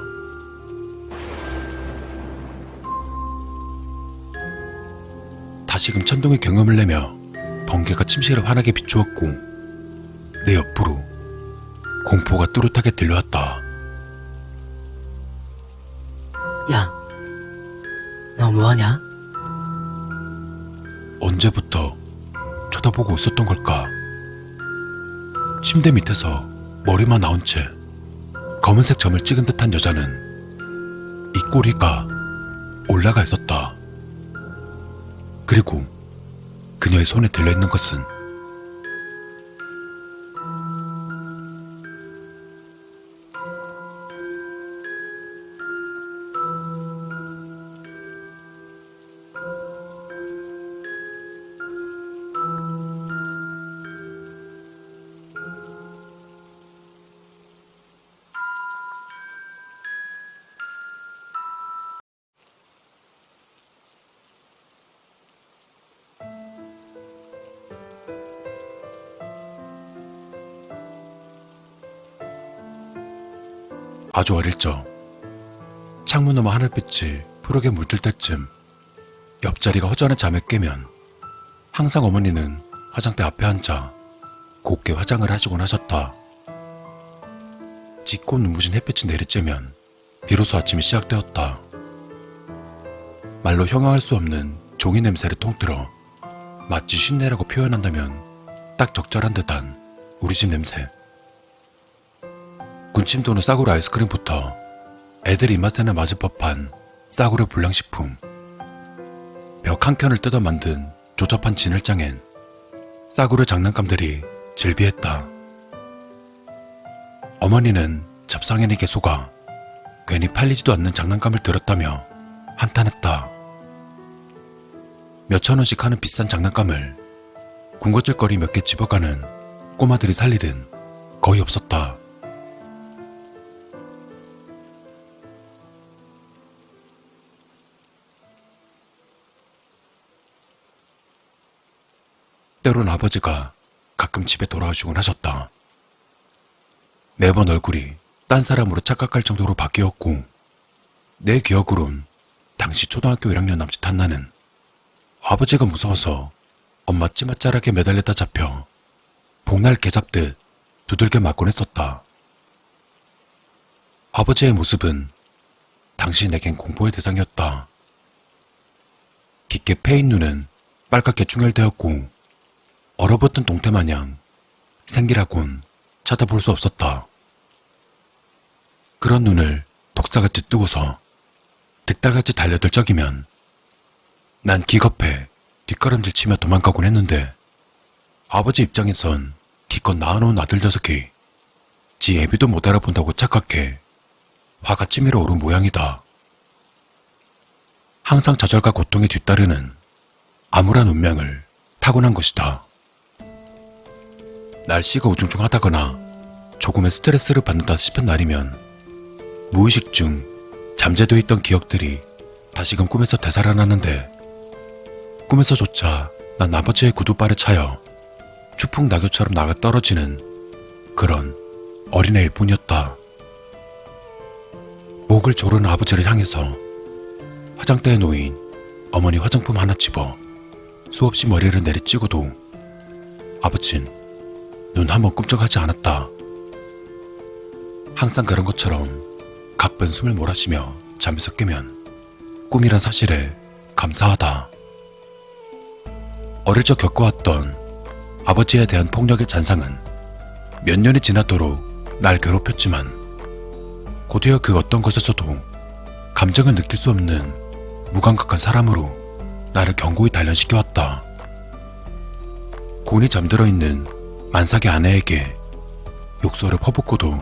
다시금 천둥의 경음을 내며 번개가 침실을 환하게 비추었고 내 옆으로 공포가 뚜렷하게 들려왔다. 야, 너 뭐하냐? 언제부터 쳐다보고 있었던 걸까? 침대 밑에서 머리만 나온 채 검은색 점을 찍은 듯한 여자는 이 꼬리가 올라가 있었다. 그리고 그녀의 손에 들려있는 것은 아주 어릴 적 창문 너머 하늘빛이 푸르게 물들 때쯤 옆자리가 허전한 잠에 깨면 항상 어머니는 화장대 앞에 앉아 곱게 화장을 하시곤 하셨다. 짙고 눈부신 햇빛이 내리쬐면 비로소 아침이 시작되었다. 말로 형용할 수 없는 종이 냄새를 통틀어 마치 쉰내라고 표현한다면 딱 적절한 듯한 우리 집 냄새. 군침 도는 싸구려 아이스크림부터 애들 입맛에는 맞을 법한 싸구려 불량식품, 벽 한 켠을 뜯어 만든 조잡한 진열장엔 싸구려 장난감들이 즐비했다. 어머니는 잡상인에게 속아 괜히 팔리지도 않는 장난감을 들었다며 한탄했다. 몇천 원씩 하는 비싼 장난감을 군것질거리 몇 개 집어가는 꼬마들이 살 일은 거의 없었다. 때론 아버지가 가끔 집에 돌아오시곤 하셨다. 매번 얼굴이 딴 사람으로 착각할 정도로 바뀌었고, 내 기억으론 당시 초등학교 1학년 남짓한 나는 아버지가 무서워서 엄마 찌맛자락에 매달렸다 잡혀 복날 개잡듯 두들겨 맞곤 했었다. 아버지의 모습은 당시 내겐 공포의 대상이었다. 깊게 패인 눈은 빨갛게 충혈되었고 얼어붙은 동태마냥 생기라곤 찾아볼 수 없었다. 그런 눈을 독사같이 뜨고서 득달같이 달려들 적이면 난 기겁해 뒷걸음질 치며 도망가곤 했는데, 아버지 입장에선 기껏 낳아놓은 아들 녀석이 지 애비도 못 알아본다고 착각해 화가 찌밀어 오른 모양이다. 항상 좌절과 고통에 뒤따르는 암울한 운명을 타고난 것이다. 날씨가 우중충하다거나 조금의 스트레스를 받는다 싶은 날이면 무의식 중 잠재되어 있던 기억들이 다시금 꿈에서 되살아나는데, 꿈에서조차 난 아버지의 구두발에 차여 추풍 낙엽처럼 나가 떨어지는 그런 어린애일 뿐이었다. 목을 조르는 아버지를 향해서 화장대에 놓인 어머니 화장품 하나 집어 수없이 머리를 내리찍어도 아버진 눈 한번 꿈쩍하지 않았다. 항상 그런 것처럼 가쁜 숨을 몰아쉬며 잠에서 깨면 꿈이란 사실에 감사하다. 어릴 적 겪어왔던 아버지에 대한 폭력의 잔상은 몇 년이 지나도록 날 괴롭혔지만, 곧이어 그 어떤 것에서도 감정을 느낄 수 없는 무감각한 사람으로 나를 견고히 단련시켜왔다. 곤히 잠들어 있는 만삭의 아내에게 욕설을 퍼붓고도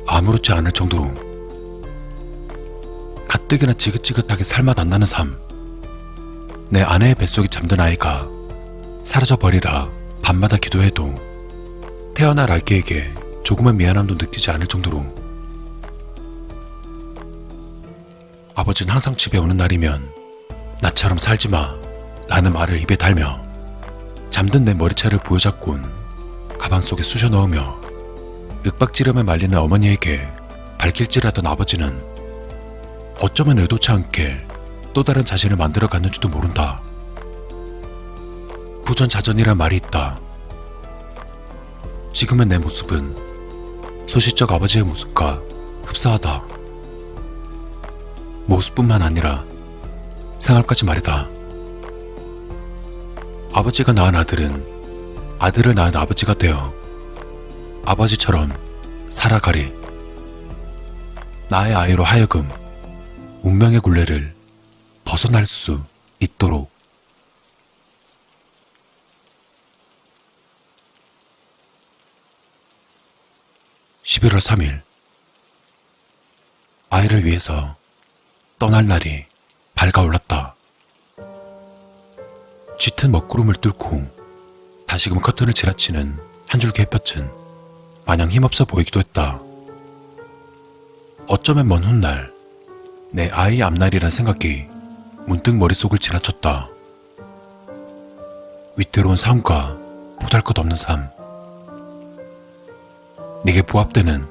아무렇지 않을 정도로 가뜩이나 지긋지긋하게 살맛 안 나는 삶. 내 아내의 뱃속에 잠든 아이가 사라져버리라 밤마다 기도해도 태어날 아기에게 조금의 미안함도 느끼지 않을 정도로. 아버지는 항상 집에 오는 날이면 나처럼 살지마 라는 말을 입에 달며 잠든 내 머리채를 부여잡곤 가방 속에 쑤셔 넣으며 윽박지르며 말리는 어머니에게 발길질하던 아버지는 어쩌면 의도치 않게 또 다른 자신을 만들어 갔는지도 모른다. 부전자전이란 말이 있다. 지금의 내 모습은 소시적 아버지의 모습과 흡사하다. 모습뿐만 아니라 생활까지 말이다. 아버지가 낳은 아들은 아들을 낳은 아버지가 되어 아버지처럼 살아가리. 나의 아이로 하여금 운명의 굴레를 벗어날 수 있도록. 11월 3일, 아이를 위해서 떠날 날이 밝아올랐다. 짙은 먹구름을 뚫고 다시금 커튼을 지라치는 한 줄기 햇볕은 마냥 힘없어 보이기도 했다. 어쩌면 먼 훗날 내 아이의 앞날이란 생각이 문득 머릿속을 지나쳤다. 위태로운 삶과 보잘것없는 삶, 내게 부합되는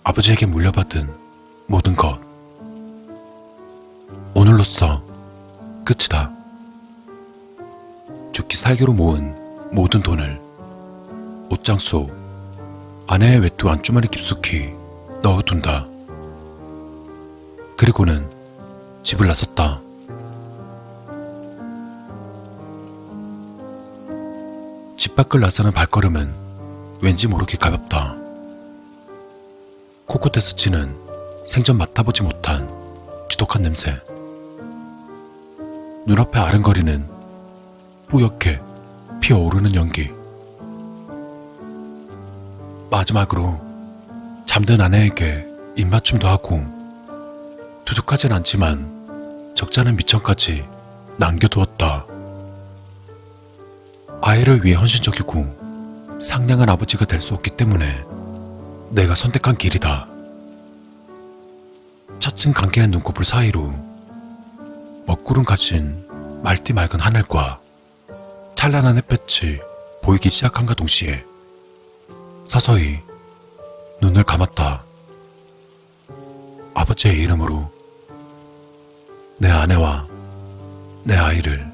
아버지에게 물려받은 모든 것. 오늘로써 끝이다. 죽기 살기로 모은 모든 돈을 옷장 속 아내의 외투 안주머니 깊숙이 넣어둔다. 그리고는 집을 나섰다. 집 밖을 나서는 발걸음은 왠지 모르게 가볍다. 코끝에 스치는 생전 맡아보지 못한 지독한 냄새. 눈앞에 아른거리는 뿌옇게 피어오르는 연기. 마지막으로 잠든 아내에게 입맞춤도 하고 두둑하진 않지만 적잖은 미천까지 남겨두었다. 아이를 위해 헌신적이고 상냥한 아버지가 될 수 없기 때문에 내가 선택한 길이다. 차츰 감기는 눈꺼풀 사이로 먹구름 가진 맑디 맑은 하늘과 찬란한 햇볕이 보이기 시작함과 동시에 서서히 눈을 감았다. 아버지의 이름으로 내 아내와 내 아이를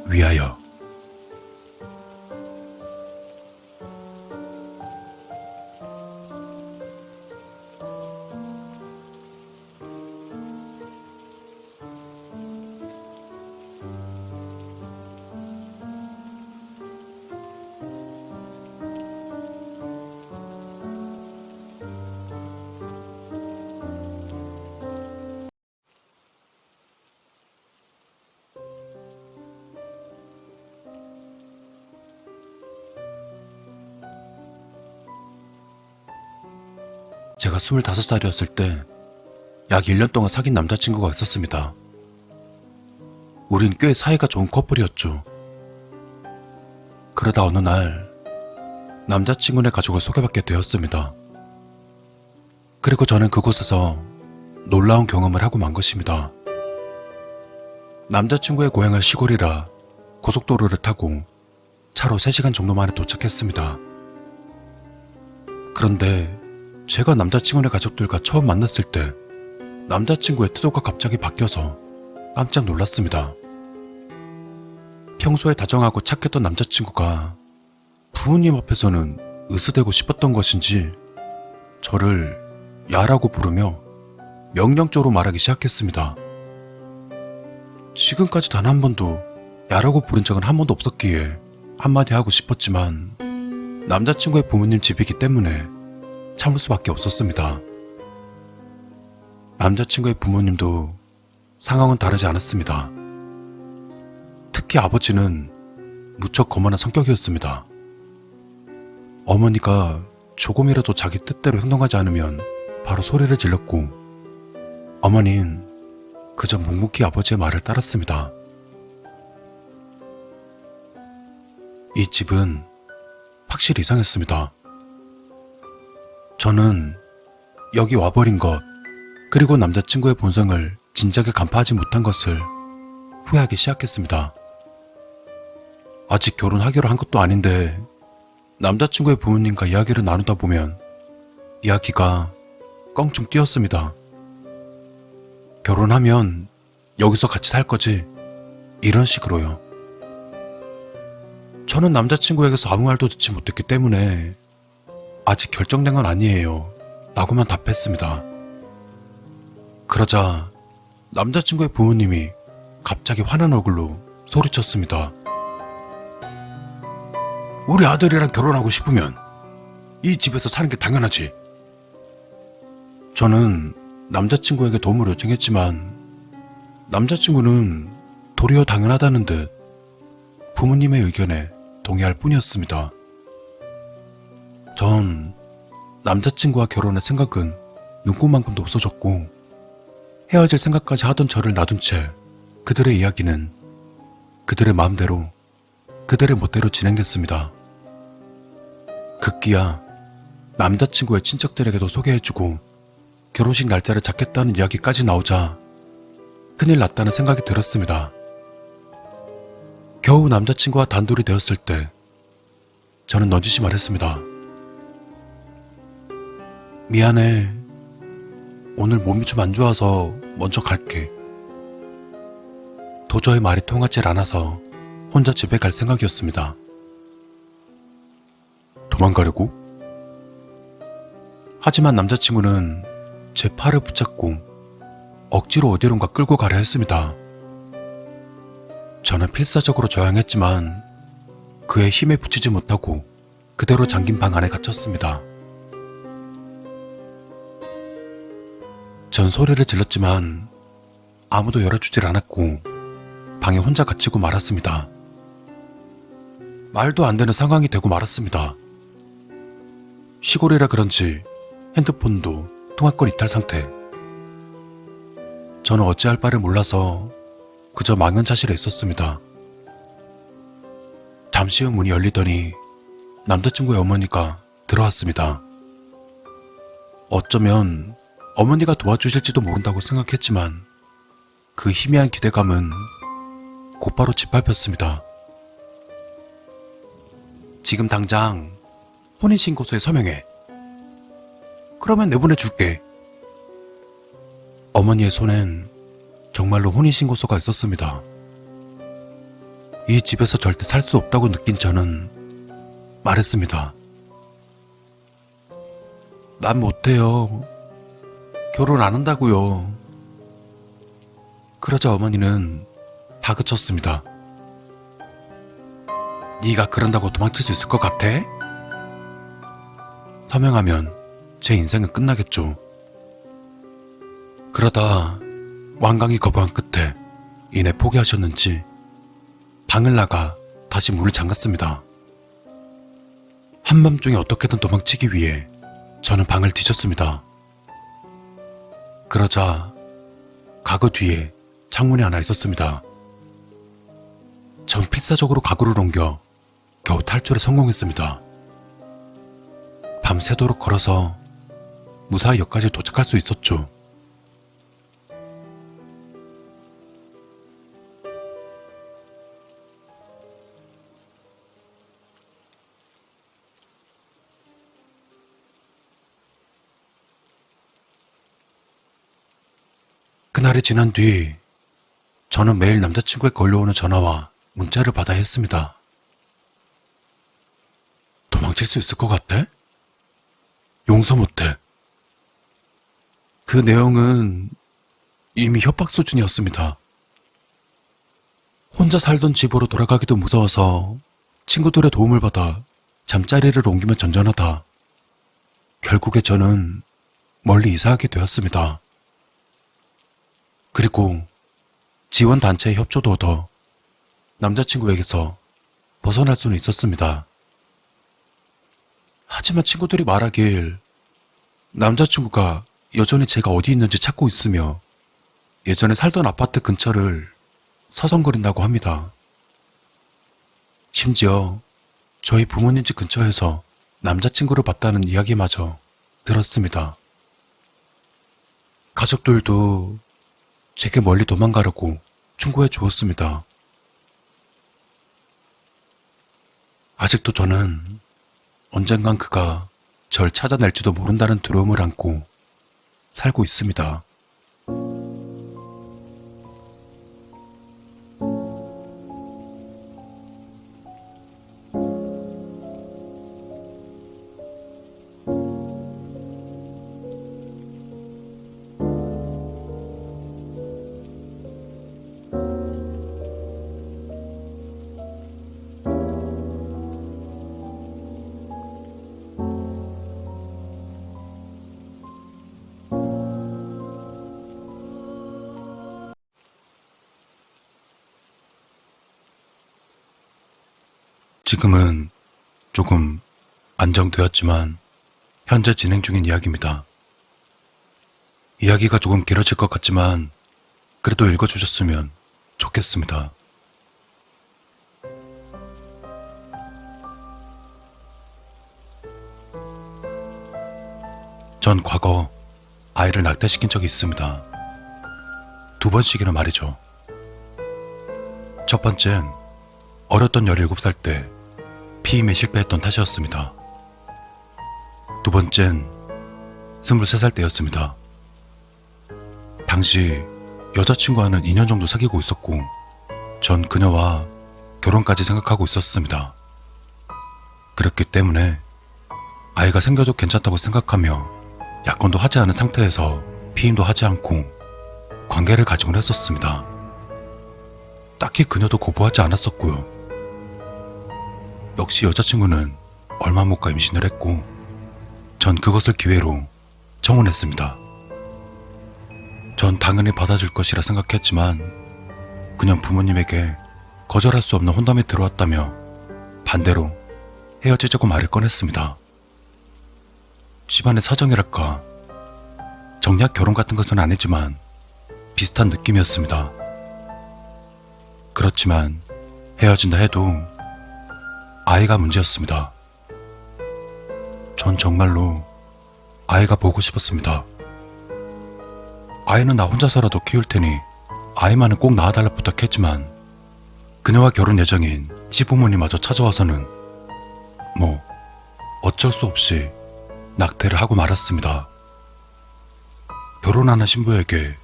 위하여. 제가 25살이었을 때 약 1년 동안 사귄 남자친구가 있었습니다. 우린 꽤 사이가 좋은 커플이었죠. 그러다 어느 날 남자친구네 가족을 소개받게 되었습니다. 그리고 저는 그곳에서 놀라운 경험을 하고 만 것입니다. 남자친구의 고향은 시골이라 고속도로를 타고 차로 3시간 정도 만에 도착했습니다. 그런데 제가 남자친구네 가족들과 처음 만났을 때 남자친구의 태도가 갑자기 바뀌어서 깜짝 놀랐습니다. 평소에 다정하고 착했던 남자친구가 부모님 앞에서는 으스대고 싶었던 것인지 저를 야라고 부르며 명령조로 말하기 시작했습니다. 지금까지 단 한 번도 야라고 부른 적은 한 번도 없었기에 한마디 하고 싶었지만 남자친구의 부모님 집이기 때문에 참을 수밖에 없었습니다. 남자친구의 부모님도 상황은 다르지 않았습니다. 특히 아버지는 무척 거만한 성격이었습니다. 어머니가 조금이라도 자기 뜻대로 행동하지 않으면 바로 소리를 질렀고 어머니는 그저 묵묵히 아버지의 말을 따랐습니다. 이 집은 확실히 이상했습니다. 저는 여기 와버린 것, 그리고 남자친구의 본성을 진작에 간파하지 못한 것을 후회하기 시작했습니다. 아직 결혼하기로 한 것도 아닌데 남자친구의 부모님과 이야기를 나누다 보면 이야기가 껑충 뛰었습니다. 결혼하면 여기서 같이 살 거지? 이런 식으로요. 저는 남자친구에게서 아무 말도 듣지 못했기 때문에 아직 결정된 건 아니에요 라고만 답했습니다. 그러자 남자친구의 부모님이 갑자기 화난 얼굴로 소리쳤습니다. 우리 아들이랑 결혼하고 싶으면 이 집에서 사는 게 당연하지. 저는 남자친구에게 도움을 요청했지만 남자친구는 도리어 당연하다는 듯 부모님의 의견에 동의할 뿐이었습니다. 전 남자친구와 결혼할 생각은 눈꽃만큼도 없어졌고 헤어질 생각까지 하던 저를 놔둔 채 그들의 이야기는 그들의 마음대로 그들의 멋대로 진행됐습니다. 급기야 남자친구의 친척들에게도 소개해주고 결혼식 날짜를 잡겠다는 이야기까지 나오자 큰일 났다는 생각이 들었습니다. 겨우 남자친구와 단둘이 되었을 때 저는 넌지시 말했습니다. 미안해. 오늘 몸이 좀 안 좋아서 먼저 갈게. 도저히 말이 통하질 않아서 혼자 집에 갈 생각이었습니다. 도망가려고? 하지만 남자친구는 제 팔을 붙잡고 억지로 어디론가 끌고 가려 했습니다. 저는 필사적으로 저항했지만 그의 힘에 붙이지 못하고 그대로 잠긴 방 안에 갇혔습니다. 전 소리를 질렀지만 아무도 열어주질 않았고 방에 혼자 갇히고 말았습니다. 말도 안 되는 상황이 되고 말았습니다. 시골이라 그런지 핸드폰도 통화권 이탈 상태. 저는 어찌할 바를 몰라서 그저 망연자실해 있었습니다. 잠시 후 문이 열리더니 남자친구의 어머니가 들어왔습니다. 어쩌면 어머니가 도와주실지도 모른다고 생각했지만 그 희미한 기대감은 곧바로 짓밟혔습니다. 지금 당장 혼인신고서에 서명해. 그러면 내보내줄게. 어머니의 손엔 정말로 혼인신고서가 있었습니다. 이 집에서 절대 살 수 없다고 느낀 저는 말했습니다. 난 못해요. 결혼 안 한다고요. 그러자 어머니는 다그쳤습니다. 네가 그런다고 도망칠 수 있을 것 같아? 서명하면 제 인생은 끝나겠죠. 그러다 완강히 거부한 끝에 이내 포기하셨는지 방을 나가 다시 문을 잠갔습니다. 한밤중에 어떻게든 도망치기 위해 저는 방을 뒤졌습니다. 그러자 가구 뒤에 창문이 하나 있었습니다. 전 필사적으로 가구를 옮겨 겨우 탈출에 성공했습니다. 밤새도록 걸어서 무사히 역까지 도착할 수 있었죠. 그날이 지난 뒤 저는 매일 남자친구에 걸려오는 전화와 문자를 받아야 했습니다. 도망칠 수 있을 것 같아? 용서 못해. 그 내용은 이미 협박 수준이었습니다. 혼자 살던 집으로 돌아가기도 무서워서 친구들의 도움을 받아 잠자리를 옮기면 전전하다. 결국에 저는 멀리 이사하게 되었습니다. 그리고 지원단체의 협조도 얻어 남자친구에게서 벗어날 수는 있었습니다. 하지만 친구들이 말하길 남자친구가 여전히 제가 어디 있는지 찾고 있으며 예전에 살던 아파트 근처를 서성거린다고 합니다. 심지어 저희 부모님 집 근처에서 남자친구를 봤다는 이야기마저 들었습니다. 가족들도 제게 멀리 도망가라고 충고해 주었습니다. 아직도 저는 언젠간 그가 절 찾아낼지도 모른다는 두려움을 안고 살고 있습니다. 지금은 조금 안정되었지만 현재 진행 중인 이야기입니다. 이야기가 조금 길어질 것 같지만 그래도 읽어주셨으면 좋겠습니다. 전 과거 아이를 낙태시킨 적이 있습니다. 2번씩이나 말이죠. 첫 번째는 어렸던 17살 때 피임에 실패했던 탓이었습니다. 두 번째는 23살 때였습니다. 당시 여자친구와는 2년 정도 사귀고 있었고 전 그녀와 결혼까지 생각하고 있었습니다. 그렇기 때문에 아이가 생겨도 괜찮다고 생각하며 약혼도 하지 않은 상태에서 피임도 하지 않고 관계를 가지곤 했었습니다. 딱히 그녀도 거부하지 않았었고요. 역시 여자친구는 얼마 못 가 임신을 했고 전 그것을 기회로 청혼했습니다. 전 당연히 받아줄 것이라 생각했지만 그냥 부모님에게 거절할 수 없는 혼담이 들어왔다며 반대로 헤어지자고 말을 꺼냈습니다. 집안의 사정이랄까 정략 결혼 같은 것은 아니지만 비슷한 느낌이었습니다. 그렇지만 헤어진다 해도 아이가 문제였습니다. 전 정말로 아이가 보고 싶었습니다. 아이는 나 혼자서라도 키울 테니 아이만은 꼭 낳아달라 부탁했지만 그녀와 결혼 예정인 시부모님마저 찾아와서는 어쩔 수 없이 낙태를 하고 말았습니다. 결혼하는 신부에게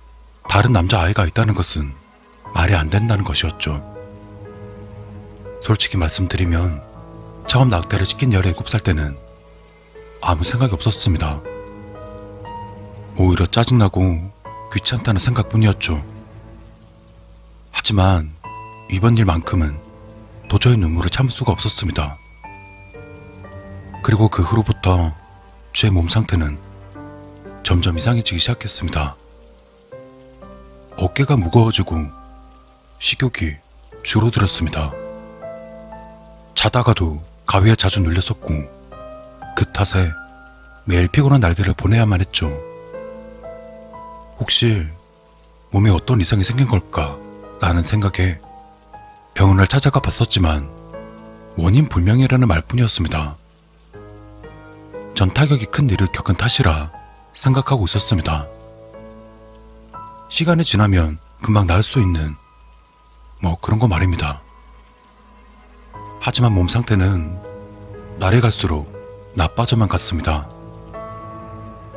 다른 남자 아이가 있다는 것은 말이 안 된다는 것이었죠. 솔직히 말씀드리면 처음 낙태를 시킨 17살 때는 아무 생각이 없었습니다. 오히려 짜증나고 귀찮다는 생각뿐이었죠. 하지만 이번 일만큼은 도저히 눈물을 참을 수가 없었습니다. 그리고 그 후로부터 제 몸 상태는 점점 이상해지기 시작했습니다. 어깨가 무거워지고 식욕이 줄어들었습니다. 자다가도 가위에 자주 눌렸었고 그 탓에 매일 피곤한 날들을 보내야만 했죠. 혹시 몸에 어떤 이상이 생긴 걸까 라는 생각에 병원을 찾아가 봤었지만 원인 불명이라는 말뿐이었습니다. 전 타격이 큰 일을 겪은 탓이라 생각하고 있었습니다. 시간이 지나면 금방 나을 수 있는 그런 거 말입니다. 하지만 몸 상태는 날이 갈수록 나빠져만 갔습니다.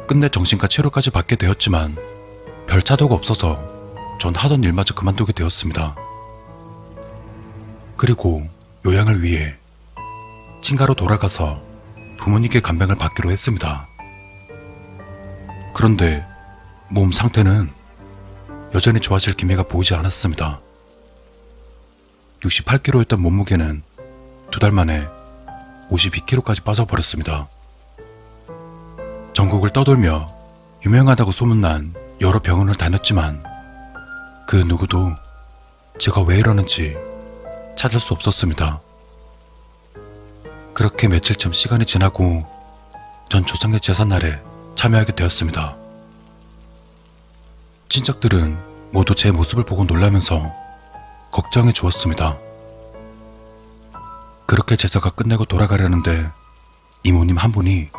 끝내 정신과 치료까지 받게 되었지만 별 차도가 없어서 전 하던 일마저 그만두게 되었습니다. 그리고 요양을 위해 친가로 돌아가서 부모님께 간병을 받기로 했습니다. 그런데 몸 상태는 여전히 좋아질 기미가 보이지 않았습니다. 68kg였던 몸무게는 2달 만에 52kg까지 빠져버렸습니다. 전국을 떠돌며 유명하다고 소문난 여러 병원을 다녔지만 그 누구도 제가 왜 이러는지 찾을 수 없었습니다. 그렇게 며칠쯤 시간이 지나고 전 조상의 제삿날에 참여하게 되었습니다. 친척들은 모두 제 모습을 보고 놀라면서 걱정해 주었습니다. 그렇게 제사가 끝내고 돌아가려는데 이모님 한 분이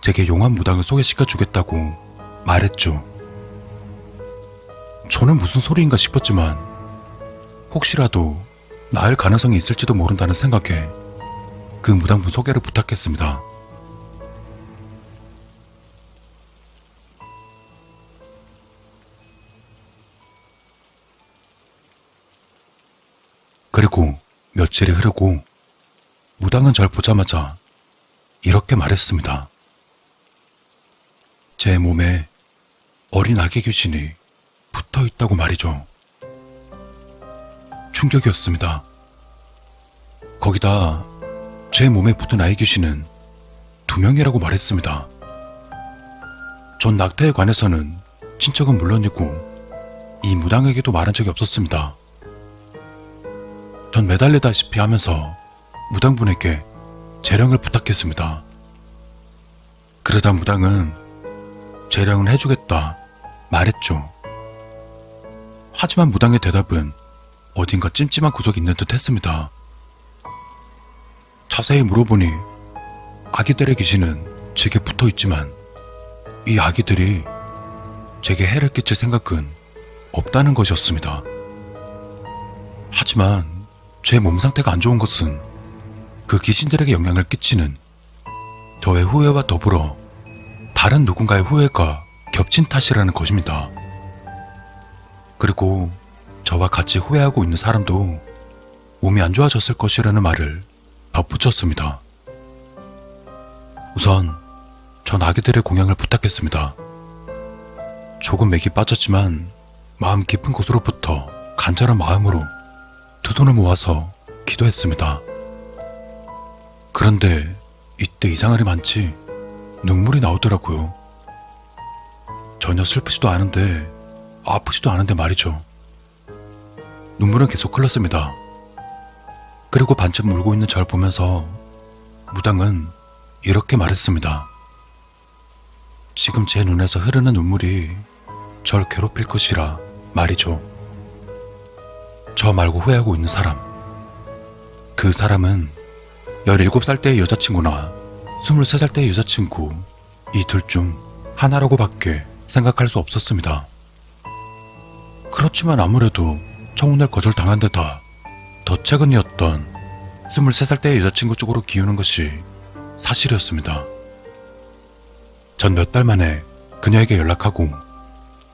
제게 용한 무당을 소개시켜 주겠다고 말했죠. 저는 무슨 소리인가 싶었지만 혹시라도 나을 가능성이 있을지도 모른다는 생각에 그 무당분 소개를 부탁했습니다. 그리고 며칠이 흐르고 무당은 절 보자마자 이렇게 말했습니다. 제 몸에 어린 아기 귀신이 붙어 있다고 말이죠. 충격이었습니다. 거기다 제 몸에 붙은 아이 귀신은 2명이라고 말했습니다. 전 낙태에 관해서는 친척은 물론이고 이 무당에게도 말한 적이 없었습니다. 전 매달리다시피 하면서 무당분에게 재령을 부탁했습니다. 그러다 무당은 재령은 해주겠다 말했죠. 하지만 무당의 대답은 어딘가 찜찜한 구석이 있는 듯 했습니다. 자세히 물어보니 아기들의 귀신은 제게 붙어 있지만 이 아기들이 제게 해를 끼칠 생각은 없다는 것이었습니다. 하지만 제 몸 상태가 안 좋은 것은 그 귀신들에게 영향을 끼치는 저의 후회와 더불어 다른 누군가의 후회가 겹친 탓이라는 것입니다. 그리고 저와 같이 후회하고 있는 사람도 몸이 안 좋아졌을 것이라는 말을 덧붙였습니다. 우선 전 아기들의 공양을 부탁했습니다. 조금 맥이 빠졌지만 마음 깊은 곳으로부터 간절한 마음으로 두 손을 모아서 기도했습니다. 그런데 이때 이상하리 많지 눈물이 나오더라고요. 전혀 슬프지도 않은데 아프지도 않은데 말이죠. 눈물은 계속 흘렀습니다. 그리고 반쯤 울고 있는 저를 보면서 무당은 이렇게 말했습니다. 지금 제 눈에서 흐르는 눈물이 절 괴롭힐 것이라 말이죠. 저 말고 후회하고 있는 사람. 그 사람은 17살 때의 여자친구나 23살 때의 여자친구 이 둘 중 하나라고밖에 생각할 수 없었습니다. 그렇지만 아무래도 청혼을 거절당한 데다 더 최근이었던 23살 때의 여자친구 쪽으로 기우는 것이 사실이었습니다. 전 몇 달 만에 그녀에게 연락하고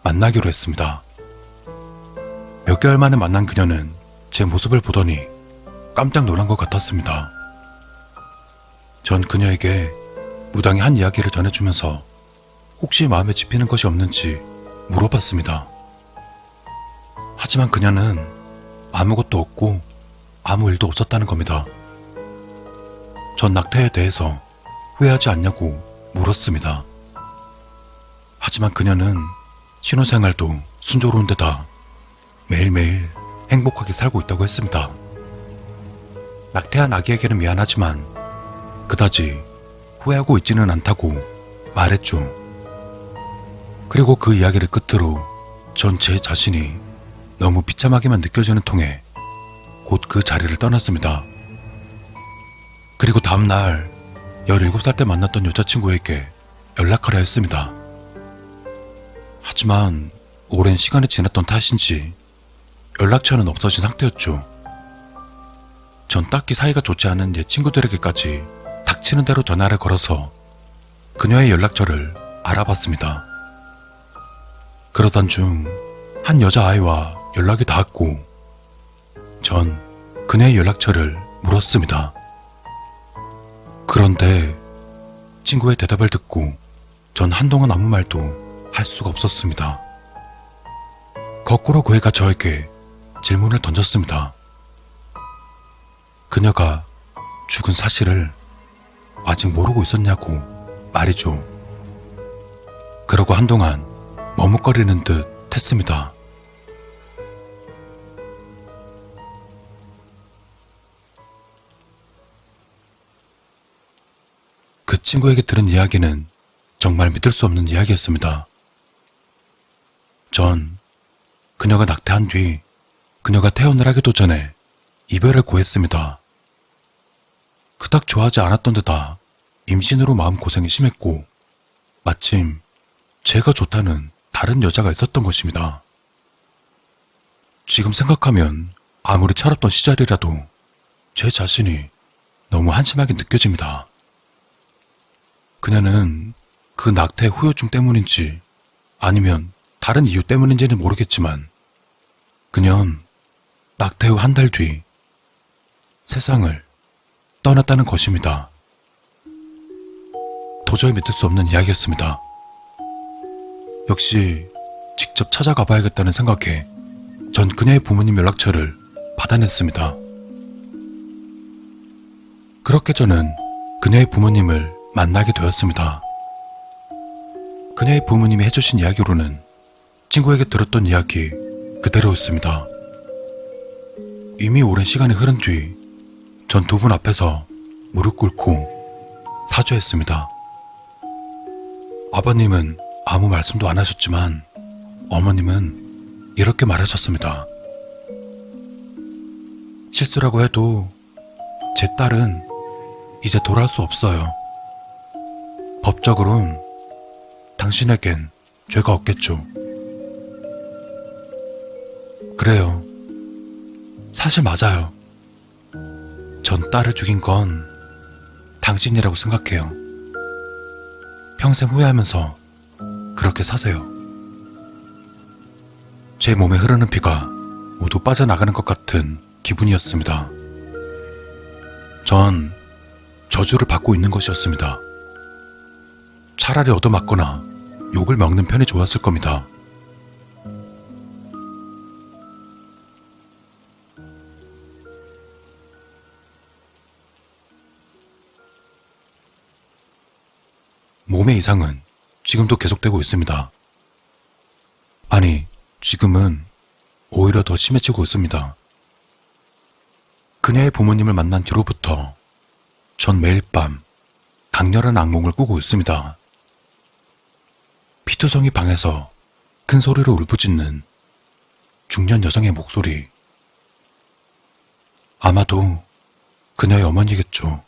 만나기로 했습니다. 몇 개월 만에 만난 그녀는 제 모습을 보더니 깜짝 놀란 것 같았습니다. 전 그녀에게 무당이 한 이야기를 전해주면서 혹시 마음에 집히는 것이 없는지 물어봤습니다. 하지만 그녀는 아무것도 없고 아무 일도 없었다는 겁니다. 전 낙태에 대해서 후회하지 않냐고 물었습니다. 하지만 그녀는 신혼생활도 순조로운 데다 매일매일 행복하게 살고 있다고 했습니다. 낙태한 아기에게는 미안하지만 그다지 후회하고 있지는 않다고 말했죠. 그리고 그 이야기를 끝으로 전 제 자신이 너무 비참하게만 느껴지는 통에 곧 그 자리를 떠났습니다. 그리고 다음날 17살 때 만났던 여자친구에게 연락하려 했습니다. 하지만 오랜 시간이 지났던 탓인지 연락처는 없어진 상태였죠. 전 딱히 사이가 좋지 않은 옛 친구들에게까지 닥치는 대로 전화를 걸어서 그녀의 연락처를 알아봤습니다. 그러던 중 한 여자아이와 연락이 닿았고 전 그녀의 연락처를 물었습니다. 그런데 친구의 대답을 듣고 전 한동안 아무 말도 할 수가 없었습니다. 거꾸로 그 애가 저에게 질문을 던졌습니다. 그녀가 죽은 사실을 아직 모르고 있었냐고 말이죠. 그러고 한동안 머뭇거리는 듯 했습니다. 그 친구에게 들은 이야기는 정말 믿을 수 없는 이야기였습니다. 전 그녀가 낙태한 뒤 그녀가 태어날 하기도 전에 이별을 고했습니다. 그닥 좋아하지 않았던 데다 임신으로 마음고생이 심했고 마침 제가 좋다는 다른 여자가 있었던 것입니다. 지금 생각하면 아무리 철없던 시절이라도 제 자신이 너무 한심하게 느껴집니다. 그녀는 그 낙태의 후유증 때문인지 아니면 다른 이유 때문인지는 모르겠지만 그녀는 낙태 후 한 달 뒤 세상을 떠났다는 것입니다. 도저히 믿을 수 없는 이야기였습니다. 역시 직접 찾아가 봐야겠다는 생각에 전 그녀의 부모님 연락처를 받아냈습니다. 그렇게 저는 그녀의 부모님을 만나게 되었습니다. 그녀의 부모님이 해주신 이야기로는 친구에게 들었던 이야기 그대로였습니다. 이미 오랜 시간이 흐른 뒤 전 두 분 앞에서 무릎 꿇고 사죄했습니다. 아버님은 아무 말씀도 안 하셨지만 어머님은 이렇게 말하셨습니다. 실수라고 해도 제 딸은 이제 돌아올 수 없어요. 법적으론 당신에겐 죄가 없겠죠. 그래요. 사실 맞아요. 전 딸을 죽인 건 당신이라고 생각해요. 평생 후회하면서 그렇게 사세요. 제 몸에 흐르는 피가 모두 빠져나가는 것 같은 기분이었습니다. 전 저주를 받고 있는 것이었습니다. 차라리 얻어맞거나 욕을 먹는 편이 좋았을 겁니다. 몸의 이상은 지금도 계속되고 있습니다. 아니, 지금은 오히려 더 심해지고 있습니다. 그녀의 부모님을 만난 뒤로부터 전 매일 밤 강렬한 악몽을 꾸고 있습니다. 피투성이 방에서 큰 소리로 울부짖는 중년 여성의 목소리. 아마도 그녀의 어머니겠죠.